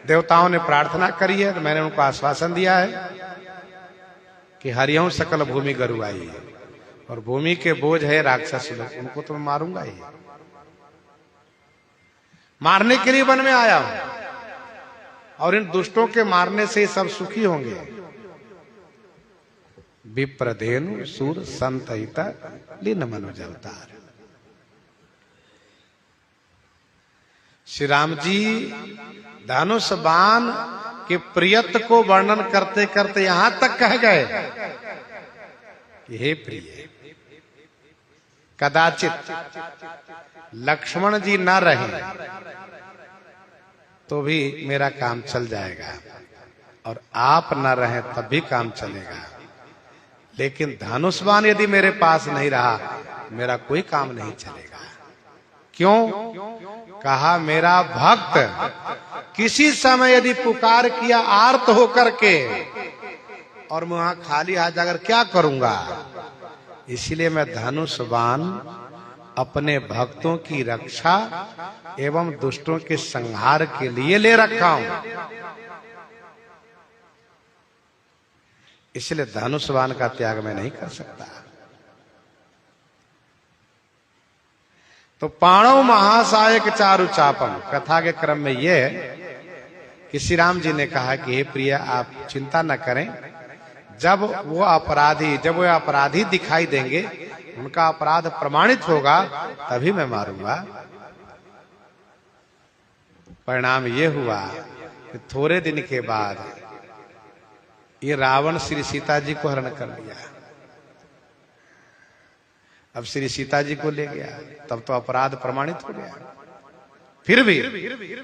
देवताओं ने प्रार्थना करी है तो मैंने उनको आश्वासन दिया है कि हरिओं सकल भूमि गरुआई है, और भूमि के बोझ है राक्षस लोग, उनको तो मैं मारूंगा ही। मारने के लिए वन में आया हूं, और इन दुष्टों के मारने से सब सुखी होंगे। विप्रधेनु सूर संतहिता लीन मनोज अवतार। श्री राम जी धनुष बाण के प्रियत्व को वर्णन करते करते यहां तक कह गए कि हे प्रिय, कदाचित लक्ष्मण जी न रहे तो भी मेरा काम चल जाएगा, और आप न रहे तब भी काम चलेगा। लेकिन धनुष बाण यदि मेरे पास नहीं रहा, मेरा कोई काम नहीं चलेगा। क्यों? कहा मेरा भक्त किसी समय यदि पुकार किया आर्त होकर के, और मैं वहां खाली हाथ जाकर क्या करूंगा? इसलिए मैं धनुष बाण अपने भक्तों की रक्षा एवं दुष्टों के संहार के लिए ले रखा हूं। इसलिए धनुष बाण का त्याग मैं नहीं कर सकता। तो पाणव महासायक चारु चापम, कथा के क्रम में यह है कि श्री राम जी ने कहा कि हे प्रिय, आप चिंता न करें, जब वो अपराधी दिखाई देंगे, उनका अपराध प्रमाणित होगा, तभी मैं मारूंगा। परिणाम ये हुआ कि थोड़े दिन के बाद ये रावण श्री सीता जी को हरण कर लिया। अब श्री सीता जी को ले गया, तब तो अपराध प्रमाणित हो गया। फिर भी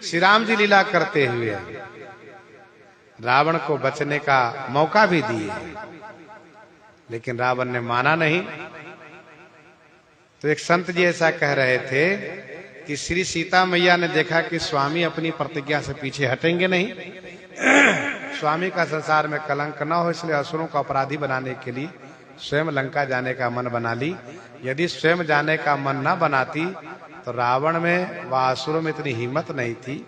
श्री राम जी लीला करते हुए रावण को बचने का मौका भी दिए, लेकिन रावण ने माना नहीं। तो एक संत जी ऐसा कह रहे थे कि श्री सीता मैया ने देखा कि स्वामी अपनी प्रतिज्ञा से पीछे हटेंगे नहीं, स्वामी का संसार में कलंक न हो, इसलिए असुरों को अपराधी बनाने के लिए स्वयं लंका जाने का मन बना ली। यदि स्वयं जाने का मन न बनाती तो रावण में व असुरों में इतनी हिम्मत नहीं थी,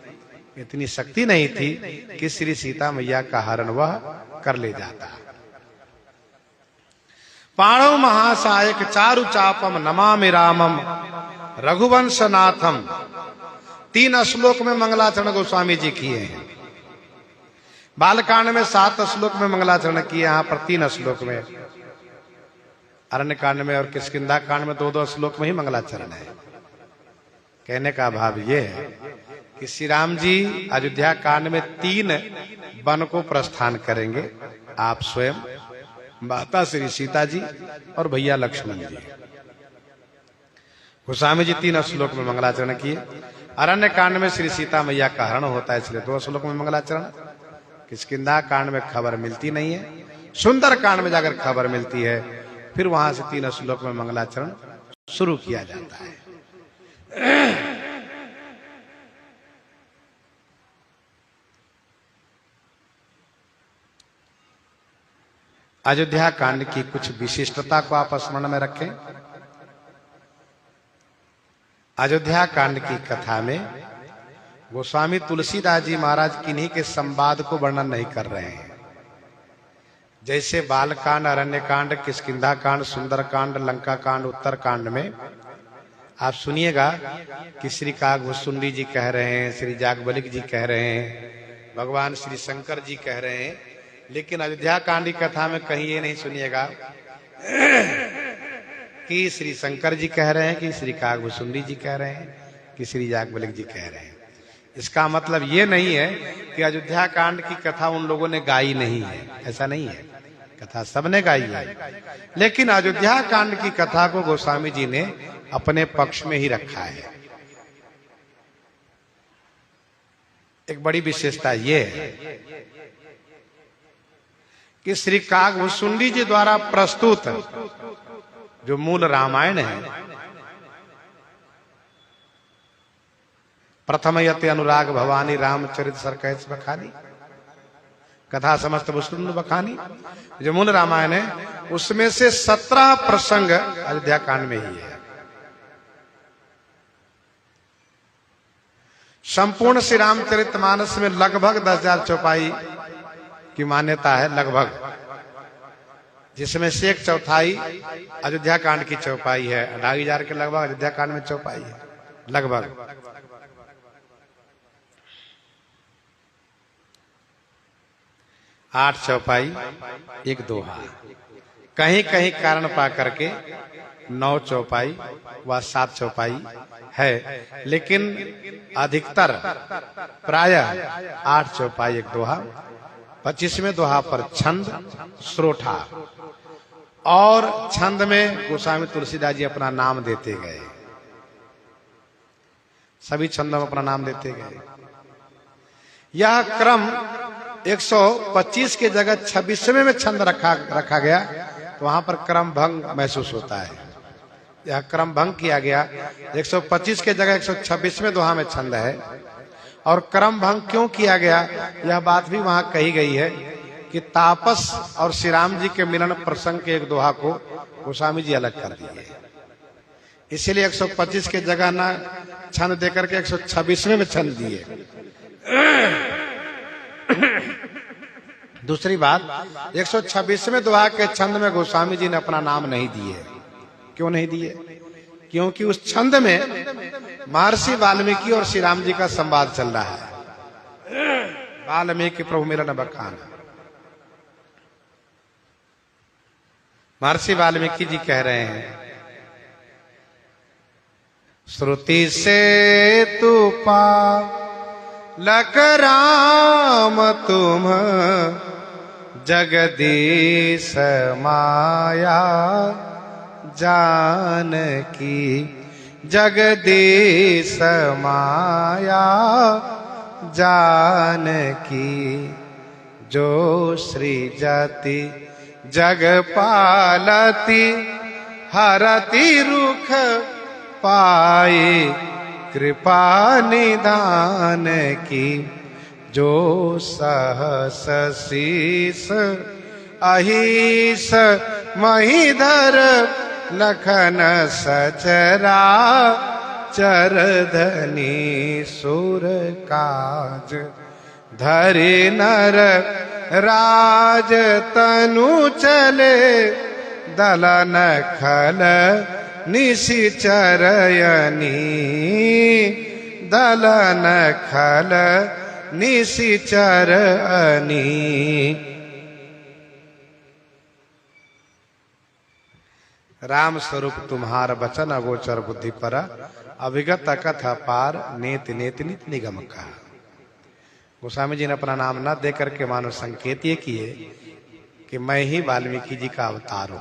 इतनी शक्ति नहीं थी कि श्री सीता मैया का हरण वह कर ले जाता। पाणव महासायक चारु चापम नमामि रामम रघुवंशनाथम। 3 श्लोक में मंगलाचरण गोस्वामी जी किए हैं। बालकांड में 7 श्लोक में मंगलाचरण किए, यहाँ पर 3 श्लोक में। अरण्य कांड में और किष्किंधा कांड में 2-2 श्लोक में ही मंगलाचरण है। कहने का भाव ये है कि श्री राम जी अयोध्या कांड में 3 वन को प्रस्थान करेंगे, आप स्वयं, माता श्री सीता जी और भैया लक्ष्मण जी। गोस्वामी जी 3 श्लोक में मंगलाचरण किए। अरण्य कांड में श्री सीता मैया का हरण होता है, इसलिए 2 श्लोक में मंगलाचरण। किष्किंधा कांड में खबर मिलती नहीं है, सुंदर कांड में जाकर खबर मिलती है, फिर वहां से 3 श्लोक में मंगलाचरण शुरू किया जाता है। अयोध्या कांड की कुछ विशिष्टता को आप स्मरण में रखें। अयोध्या कांड की कथा में गोस्वामी तुलसीदास जी महाराज किन्हीं के संवाद को वर्णन नहीं कर रहे हैं। जैसे बालकांड, अरण्य कांड, किष्किंधा कांड, सुंदर कांड, लंका कांड, उत्तर कांड में आप सुनिएगा कि श्री कागभूषुंडी जी कह रहे हैं, श्री जागबलिक जी कह रहे हैं, भगवान श्री शंकर जी कह रहे हैं। लेकिन अयोध्या कांड की कथा में कहीं ये नहीं सुनिएगा कि श्री शंकर जी कह रहे हैं, कि श्री कागभूषुंडी जी कह रहे हैं, कि श्री जागबलिक जी कह रहे हैं। इसका मतलब ये नहीं है कि अयोध्या कांड की कथा उन लोगों ने गाई नहीं है, ऐसा नहीं है। कथा सबने गाई है, लेकिन अयोध्या कांड की कथा को गोस्वामी जी ने अपने पक्ष में ही रखा है। एक बड़ी विशेषता ये है कि श्री कागभूषुंडी जी द्वारा प्रस्तुत जो मूल रामायण है, प्रथम यते अनुराग भवानी रामचरित सरकैस बखानी, कथा समस्त वसुंध बखानी, जो मूल रामायण है, उसमें से 17 प्रसंग अयोध्या कांड में ही है। संपूर्ण श्री रामचरितमानस में लगभग 10,000 चौपाई की मान्यता है, लगभग, जिसमें से 1/4 अयोध्या कांड की चौपाई है। 2,500 के लगभग अयोध्या कांड में चौपाई है, लगभग। 8 चौपाई, 1 दोहा, कहीं कहीं कारण पा करके 9 चौपाई व 7 चौपाई है, लेकिन अधिकतर प्रायः 8 चौपाई, 1 दोहा। 25वें दोहा पर छंद, श्रोठा, और छंद में गोस्वामी तुलसीदास जी अपना नाम देते गए। सभी छंदों में अपना नाम देते गए। यह क्रम 125 के जगह 26वें में छंद रखा गया, तो वहां पर क्रम भंग महसूस होता है। यह क्रम भंग किया गया। 125 के जगह 126वें दोहा में छंद है, और क्रम भंग क्यों किया गया, यह बात भी वहां कही गई है कि तापस और श्री राम जी के मिलन प्रसंग के 1 दोहा को गोस्वामी जी अलग कर दिए, इसीलिए 125 के जगह ना छंद देकर के 126वें में छंद दिए। दूसरी बात, 126वें दोहा के छंद में गोस्वामी जी ने अपना नाम नहीं दिए। क्यों नहीं दिए? क्योंकि उस छंद में महर्षि वाल्मीकि और श्री राम जी का संवाद चल रहा है। वाल्मीकि प्रभु मेरा न बखान। महर्षि वाल्मीकि जी कह रहे हैं, श्रुति से तू पालक राम तुम जगदीश माया जानकी, जगदीश माया जानकी, जो श्री जाति जग पालती हरति रुख पाए कृपा निदान की, जो सहस शीस अहिस महीधर लखन सचरा चरधनी सुर काज धरि नर राज तनु चले दलन खल निशिचरयनी, दलन खल निशिचरनी। राम स्वरूप तुम्हार वचन अगोचर बुद्धि पर, अभिगत कथा पार नेति नेति नित निगम का। गोस्वामी जी ने अपना नाम न दे करके मानो संकेत ये किए कि मैं ही वाल्मीकि जी का अवतार हूं,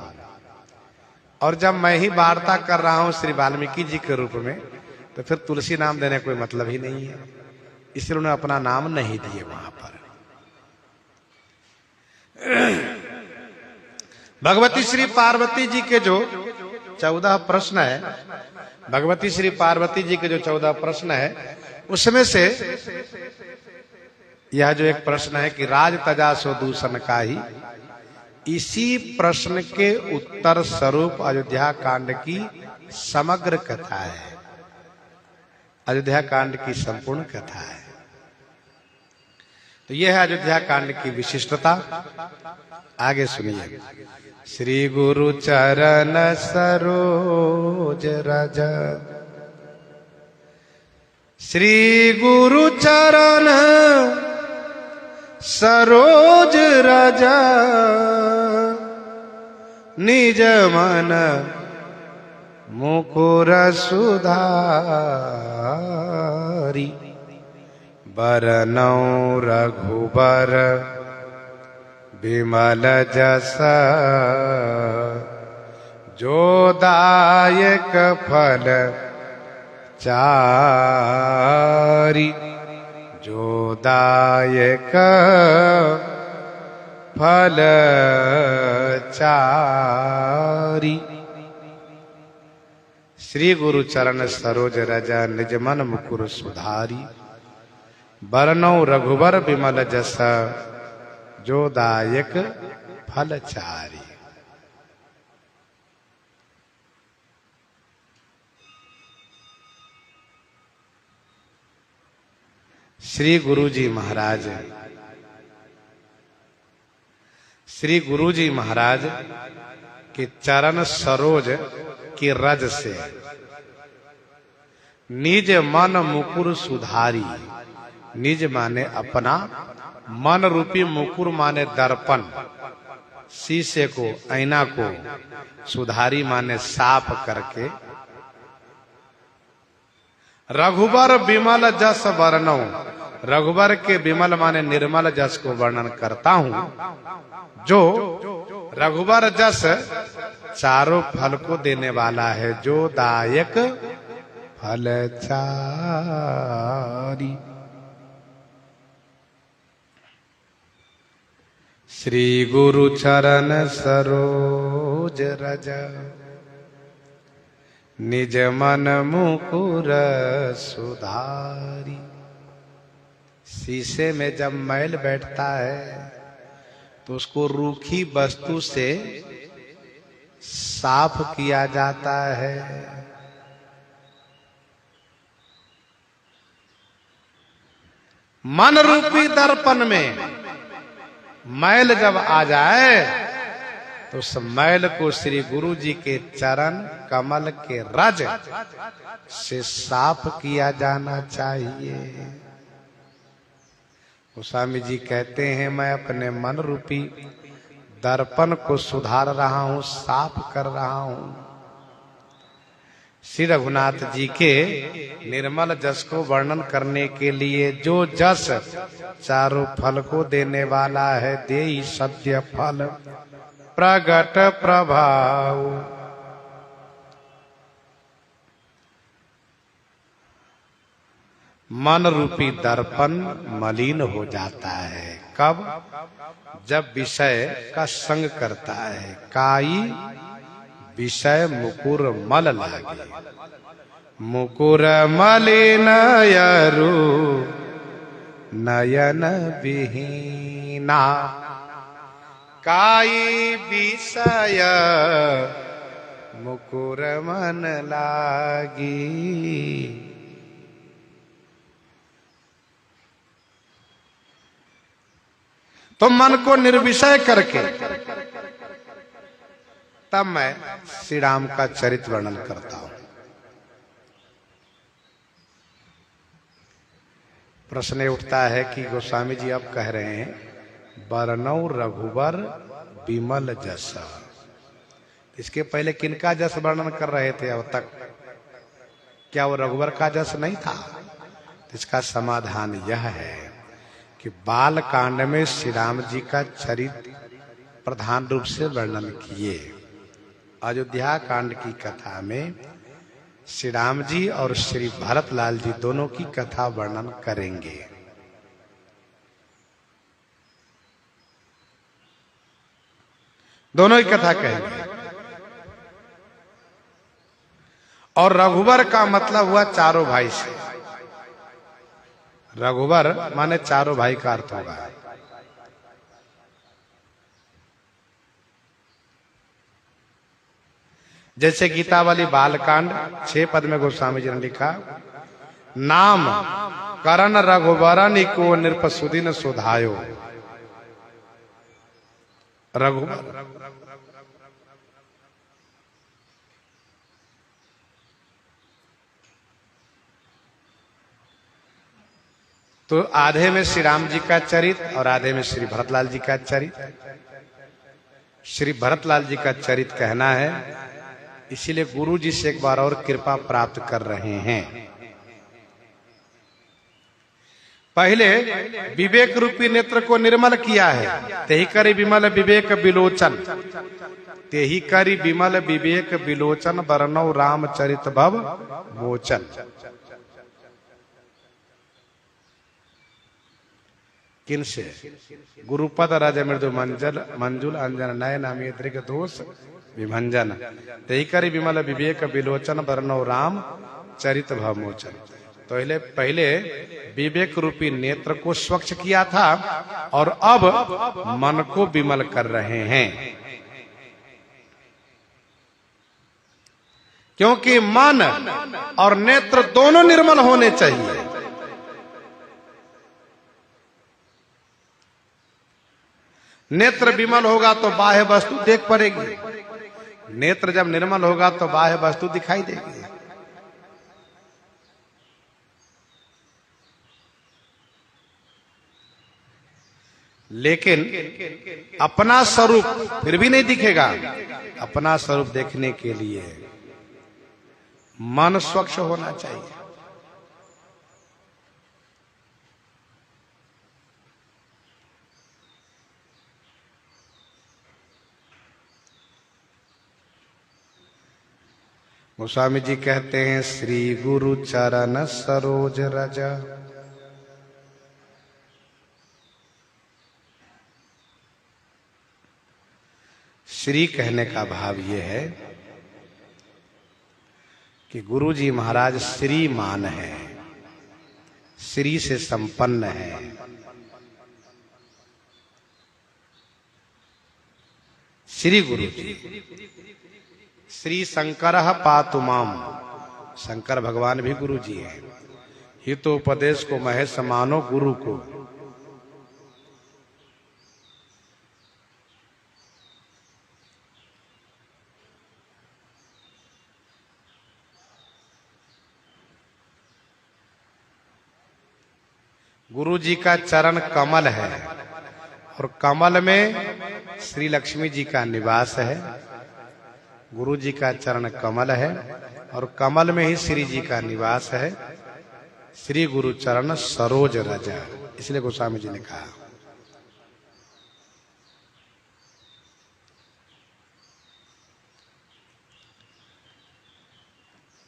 और जब मैं ही वार्ता कर रहा हूं श्री वाल्मीकि जी के रूप में, तो फिर तुलसी नाम देने कोई मतलब ही नहीं है। इसलिए उन्होंने अपना नाम नहीं दिए वहां पर। भगवती श्री पार्वती जी के जो 14 प्रश्न है, भगवती श्री पार्वती जी के जो 14 प्रश्न है, उसमें से यह जो एक प्रश्न है कि राज तजा सो दूषण का ही, इसी प्रश्न के उत्तर स्वरूप अयोध्या कांड की समग्र कथा है, अयोध्या कांड की संपूर्ण कथा है। तो यह है अयोध्या कांड की विशिष्टता। आगे सुनिए। श्री गुरु चरण सरोज रज, श्री गुरु चरण सरोज रज, निज मन मुकुर सुधारी, बरनौ रघुबर विमल जस, जो दायक फल चारि, जो दायक फल चारि। श्री गुरु चरण सरोज रज, निज मन मुकुर सुधारी, बरनौ रघुबर विमल जस, जो दायक फल चारि। श्री गुरुजी महाराज, श्री गुरुजी महाराज के चरण सरोज की रज से निज मन मुकुर सुधारी, निज माने अपना, मन रूपी मुकुर माने दर्पण, शीशे को, ऐना को, सुधारी माने साफ करके, रघुबर विमल जस वर्णौ, रघुबर के विमल माने निर्मल जस को वर्णन करता हूं, जो रघुबर जस चारों फल को देने वाला है, जो दायक फल चारि। श्री गुरु चरण सरोज रज, निज मन मुकुर सुधारी। शीशे में जब मैल बैठता है तो उसको रूखी वस्तु से साफ किया जाता है। मन रूपी दर्पण में मैल जब आ जाए तो उस मैल को श्री गुरु जी के चरण कमल के रज से साफ किया जाना चाहिए। गोस्वामी जी कहते हैं, मैं अपने मन रूपी दर्पण को सुधार रहा हूं, साफ कर रहा हूं। श्री रघुनाथ जी के निर्मल जस को वर्णन करने के लिए जो जस चारों फल को देने वाला है, देहि सत्य फल प्रगट प्रभाव। मन रूपी दर्पण मलिन हो जाता है। कब? जब विषय का संग करता है। काई विषय मुकुर मल लागे, मुकुर मलिन यरु नयन विहीना। काई विषय मुकुर मन लागी। तो मन को निर्विषय करके तब मैं श्री राम का चरित्र वर्णन करता हूं। प्रश्न उठता है कि गोस्वामी जी अब कह रहे हैं, बरनौ रघुवर विमल जस। इसके पहले किनका जस वर्णन कर रहे थे अब तक? क्या वो रघुवर का जस नहीं था? इसका समाधान यह है कि बाल कांड में श्री राम जी का चरित्र प्रधान रूप से वर्णन किए। अयोध्या कांड की कथा में श्री राम जी और श्री भरतलाल जी दोनों की कथा वर्णन करेंगे। दोनों ही कथा कहेंगे। और रघुवर का मतलब हुआ चारों भाई से। रघुवर माने चारों भाई का अर्थ होगा। जैसे गीता वाली बालकांड 6 पद में गोस्वामी जी ने लिखा, नाम करण रघुवरन को नृपसुदिन सुधायो। रघुवर तो आधे में श्री राम जी का चरित्र और आधे में श्री भरतलाल जी का चरित्र। श्री भरतलाल जी का चरित्र कहना है, इसीलिए गुरु जी से एक बार और कृपा प्राप्त कर रहे हैं। पहले विवेक रूपी नेत्र को निर्मल किया है। तेहि करी विमल विवेक विलोचन, तेहि करी विमल विवेक विलोचन, बरनौ रामचरित भव मोचन। किनसे? गुरुपद राज मृदु मंजुल अंजन नयन अमित्रिक दोष विभंजन, तेहि करी विमल विवेक विलोचन, बरनौ राम चरित भव मोचन। तो पहले विवेक रूपी नेत्र को स्वच्छ किया था और अब मन को विमल कर रहे हैं। क्योंकि मन और नेत्र दोनों निर्मल होने चाहिए। नेत्र विमल होगा तो बाह्य वस्तु देख पड़ेगी, नेत्र जब निर्मल होगा तो बाह्य वस्तु दिखाई देगी। लेकिन अपना स्वरूप फिर भी नहीं दिखेगा। अपना स्वरूप देखने के लिए मन स्वच्छ होना चाहिए। गोस्वामी जी कहते हैं, श्री गुरु चरण सरोज रज। श्री कहने का भाव यह है कि गुरु जी महाराज श्रीमान है, श्री से संपन्न है। श्री गुरु जी श्री शंकर पातु माम, शंकर भगवान भी गुरु जी हैं। हितोपदेश को महेश मानो गुरु को। गुरु जी का चरण कमल है और कमल में श्री लक्ष्मी जी का निवास है। गुरु जी का चरण कमल है और कमल में ही श्री जी का निवास है। श्री गुरु चरण सरोज रज, इसलिए गोस्वामी जी ने कहा।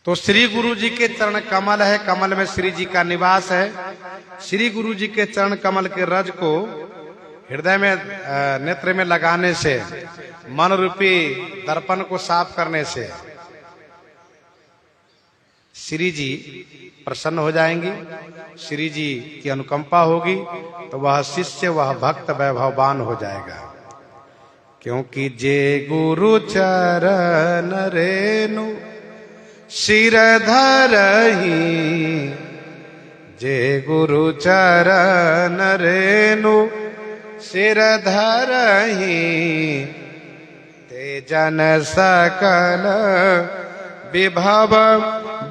तो श्री गुरु जी के चरण कमल है, कमल में श्री जी का निवास है। श्री गुरु जी के चरण कमल के रज को हृदय में नेत्र में लगाने से, मन रूपी दर्पण को साफ करने से श्री जी प्रसन्न हो जाएंगी। श्री जी की अनुकंपा होगी तो वह शिष्य, वह भक्त वैभववान हो जाएगा। क्योंकि जे गुरु चरण रेणु शिर धरहि, जे गुरु चरण रेणु शिर धरहि, ते जन सकल विभव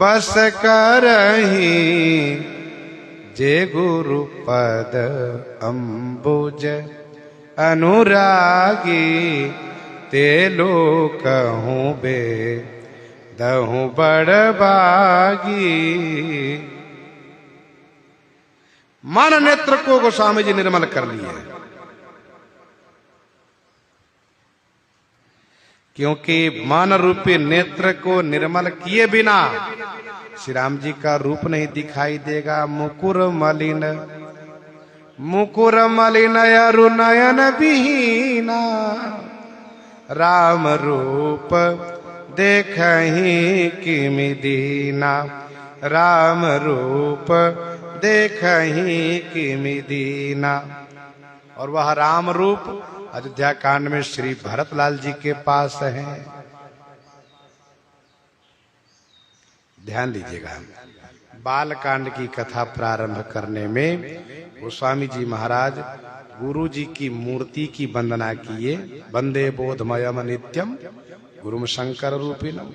बस करहि। जे गुरु पद अम्बुज अनुरागी, ते लोक हूँ बे दहु बड़बागी। मन नेत्र को गोस्वामी जी निर्मल कर लिए, क्योंकि मन रूपी नेत्र को निर्मल किए बिना श्री राम जी का रूप नहीं दिखाई देगा। मुकुर मलिन, मुकुर मलिन अरु नयन विहीना, राम रूप देखहि किमि दीना, राम रूप देखहि किमि दीना। और वह राम रूप अयोध्या कांड में श्री भरतलाल जी के पास है। ध्यान दीजिएगा, बाल कांड की कथा प्रारंभ करने में गोस्वामी जी महाराज गुरु जी की मूर्ति की वंदना किए। वंदे बोधमयम नित्यम गुरुम शंकर रूपिणम।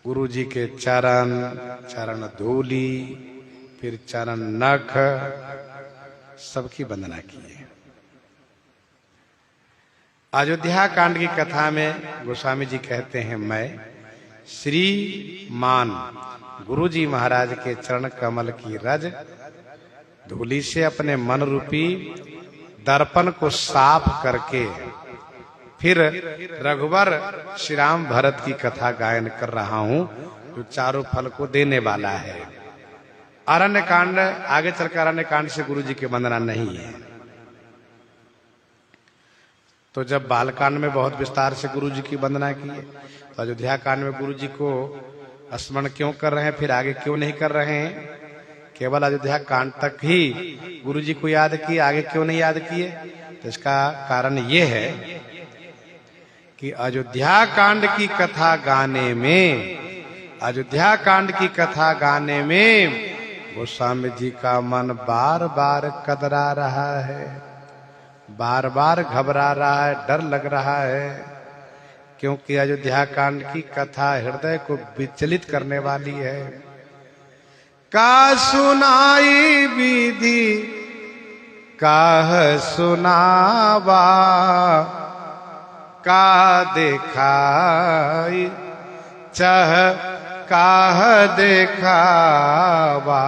गुरु जी के चरण, चरण धूली, फिर चरण नख, सबकी वंदना किए। अयोध्या कांड की कथा में गोस्वामी जी कहते हैं, मैं श्रीमान गुरु जी महाराज के चरण कमल की रज धूली से अपने मन रूपी दर्पण को साफ करके फिर रघुवर श्री राम भरत की कथा गायन कर रहा हूं, जो चारों फल को देने वाला है। अरण्य कांड, आगे चलकर अरण्य कांड से गुरु जी की वंदना नहीं है। तो जब बाल कांड में बहुत विस्तार से गुरु जी की वंदना की है, तो अयोध्या कांड में गुरु जी को स्मरण क्यों कर रहे हैं, फिर आगे क्यों नहीं कर रहे हैं? केवल अयोध्या कांड तक ही गुरु जी को याद किए, आगे क्यों नहीं याद किए? तो इसका कारण ये है कि अयोध्या कांड की कथा गाने में, अयोध्या कांड की कथा गाने में गोस्वामी जी का मन बार बार कदरा रहा है, बार बार घबरा रहा है, डर लग रहा है। क्योंकि अयोध्या कांड की कथा हृदय को विचलित करने वाली है। का सुनाई विधि काह सुनावा, का दिखाई चह काह दिखावा।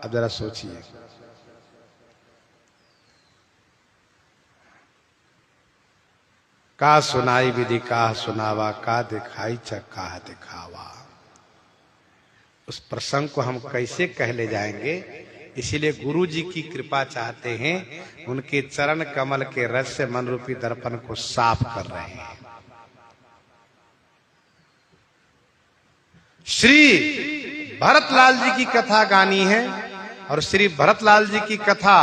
अब जरा सोचिए, का सुनाई विधि काह सुनावा, का दिखाई चह काह दिखावा। उस प्रसंग को हम कैसे कह ले जाएंगे? इसीलिए गुरु जी की कृपा चाहते हैं, उनके चरण कमल के रस से मन रूपी दर्पण को साफ कर रहे हैं। श्री भरतलाल जी की कथा गानी है और श्री भरतलाल जी की कथा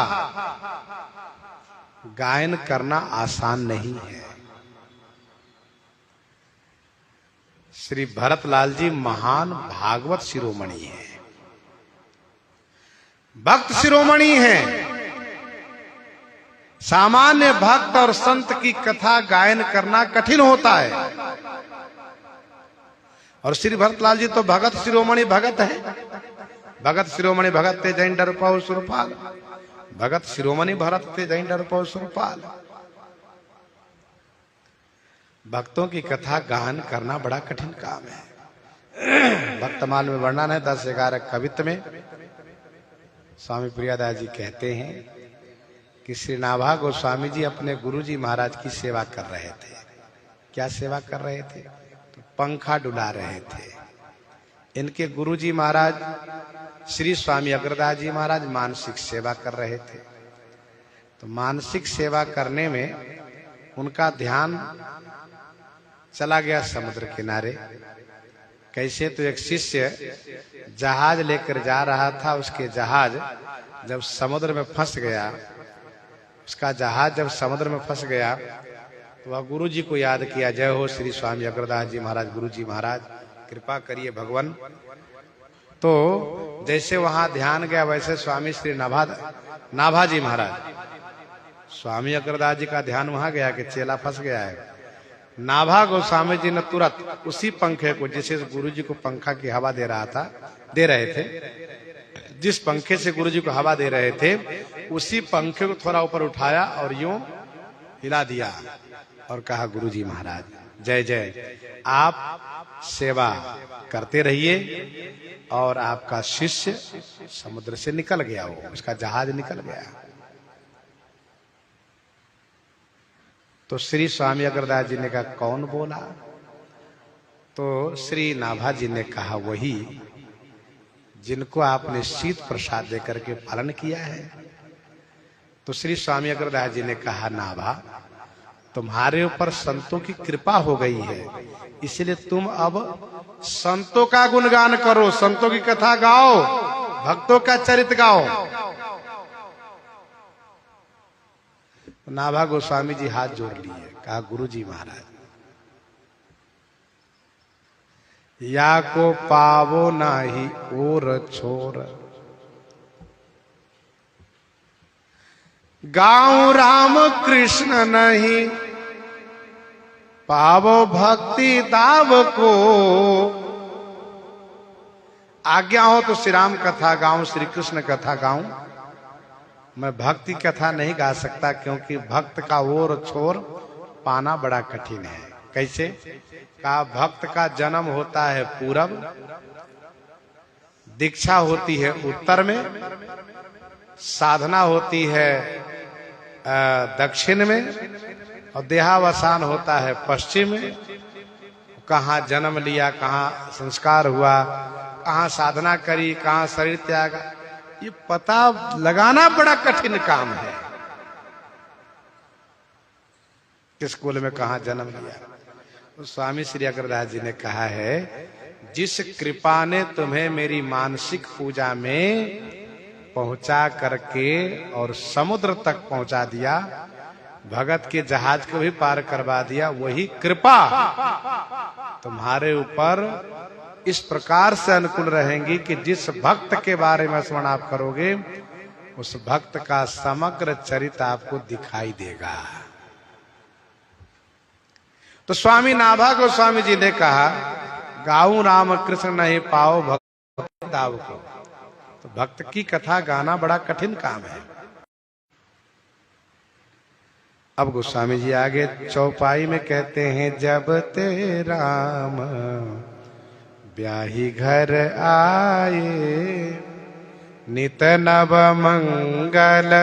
गायन करना आसान नहीं है। श्री भरतलाल जी महान भागवत शिरोमणि हैं, भक्त शिरोमणि हैं। सामान्य भक्त और संत की कथा गायन करना कठिन होता है, और श्री भरतलाल जी तो भगत शिरोमणि भगत हैं। भगत शिरोमणि भगत ते जैन डर पाओ सुरपाल, भगत शिरोमणि भरत ते जैन डर पाओ सुरपाल। भक्तों की कथा गान करना बड़ा कठिन काम है। भक्तमाल में वर्णन है 10-11 कवित्त में स्वामी प्रियादास जी कहते हैं कि श्री नाभा गोस्वामी जी अपने गुरु जी महाराज की सेवा कर रहे थे। क्या सेवा कर रहे थे? तो पंखा डुला रहे थे। इनके गुरु जी महाराज श्री स्वामी अग्रदास जी महाराज मानसिक सेवा कर रहे थे। तो मानसिक सेवा करने में उनका ध्यान चला गया समुद्र किनारे। कैसे? तो एक शिष्य जहाज लेकर जा रहा था, उसके जहाज जब समुद्र में फंस गया, उसका जहाज जब समुद्र में फंस गया तो वह गुरु जी को याद किया, जय हो श्री स्वामी अग्रदास जी महाराज, गुरु जी महाराज कृपा करिए भगवान। तो जैसे वहां ध्यान गया वैसे स्वामी श्री नाभा जी महाराज, स्वामी अग्रदास जी का ध्यान वहां गया कि चेला फंस गया है। नाभा गोस्वामी जी ने तुरंत उसी पंखे को, जिसे गुरु जी को पंखा की हवा दे रहे थे, जिस पंखे से गुरु जी को हवा दे रहे थे, उसी पंखे को थोड़ा ऊपर उठाया और यूं हिला दिया और कहा, गुरु जी महाराज जय जय, आप सेवा करते रहिए। और आपका शिष्य समुद्र से निकल गया, हो उसका जहाज निकल गया। तो श्री स्वामी अग्रदास जी ने कहा, कौन बोला? तो श्री नाभा जी ने कहा, वही जिनको आपने शीत प्रसाद देकर के पालन किया है। तो श्री स्वामी अग्रदास जी ने कहा, नाभा तुम्हारे ऊपर संतों की कृपा हो गई है, इसलिए तुम अब संतों का गुणगान करो, संतों की कथा गाओ, भक्तों का चरित्र गाओ। नाभा गोस्वामी जी हाथ जोड़ लिए, कहा, गुरु जी महाराज या को पावो नाही और छोर, गाँव राम कृष्ण नहीं पावो भक्ति दाव को। आज्ञा हो तो श्री राम कथा गाऊं, श्री कृष्ण कथा गाऊं, मैं भक्ति कथा नहीं गा सकता, क्योंकि भक्त का ओर छोर पाना बड़ा कठिन है। कैसे? कहा, भक्त का जन्म होता है पूरब, दीक्षा होती है उत्तर में, साधना होती है दक्षिण में, और देहावसान होता है पश्चिम में। कहाँ जन्म लिया, कहाँ संस्कार हुआ, कहाँ साधना करी, कहाँ शरीर त्याग, ये पता लगाना बड़ा कठिन काम है। किस कुल में कहाँ जन्म लिया। तो स्वामी श्री अग्रदास जी ने कहा है, जिस कृपा ने तुम्हें मेरी मानसिक पूजा में पहुंचा करके और समुद्र तक पहुंचा दिया, भगत के जहाज को भी पार करवा दिया, वही कृपा तुम्हारे ऊपर इस प्रकार से अनुकूल रहेंगी कि जिस भक्त के बारे में स्मरण आप करोगे, उस भक्त का समग्र चरित्र आपको दिखाई देगा। तो स्वामी नाभा गोस्वामी जी ने कहा, गाऊं राम कृष्ण नहीं पाओ भक्त दाव को। तो भक्त की कथा गाना बड़ा कठिन काम है। अब गोस्वामी जी आगे चौपाई में कहते हैं, जब ते राम ब्याही घर आए, नित नव मंगल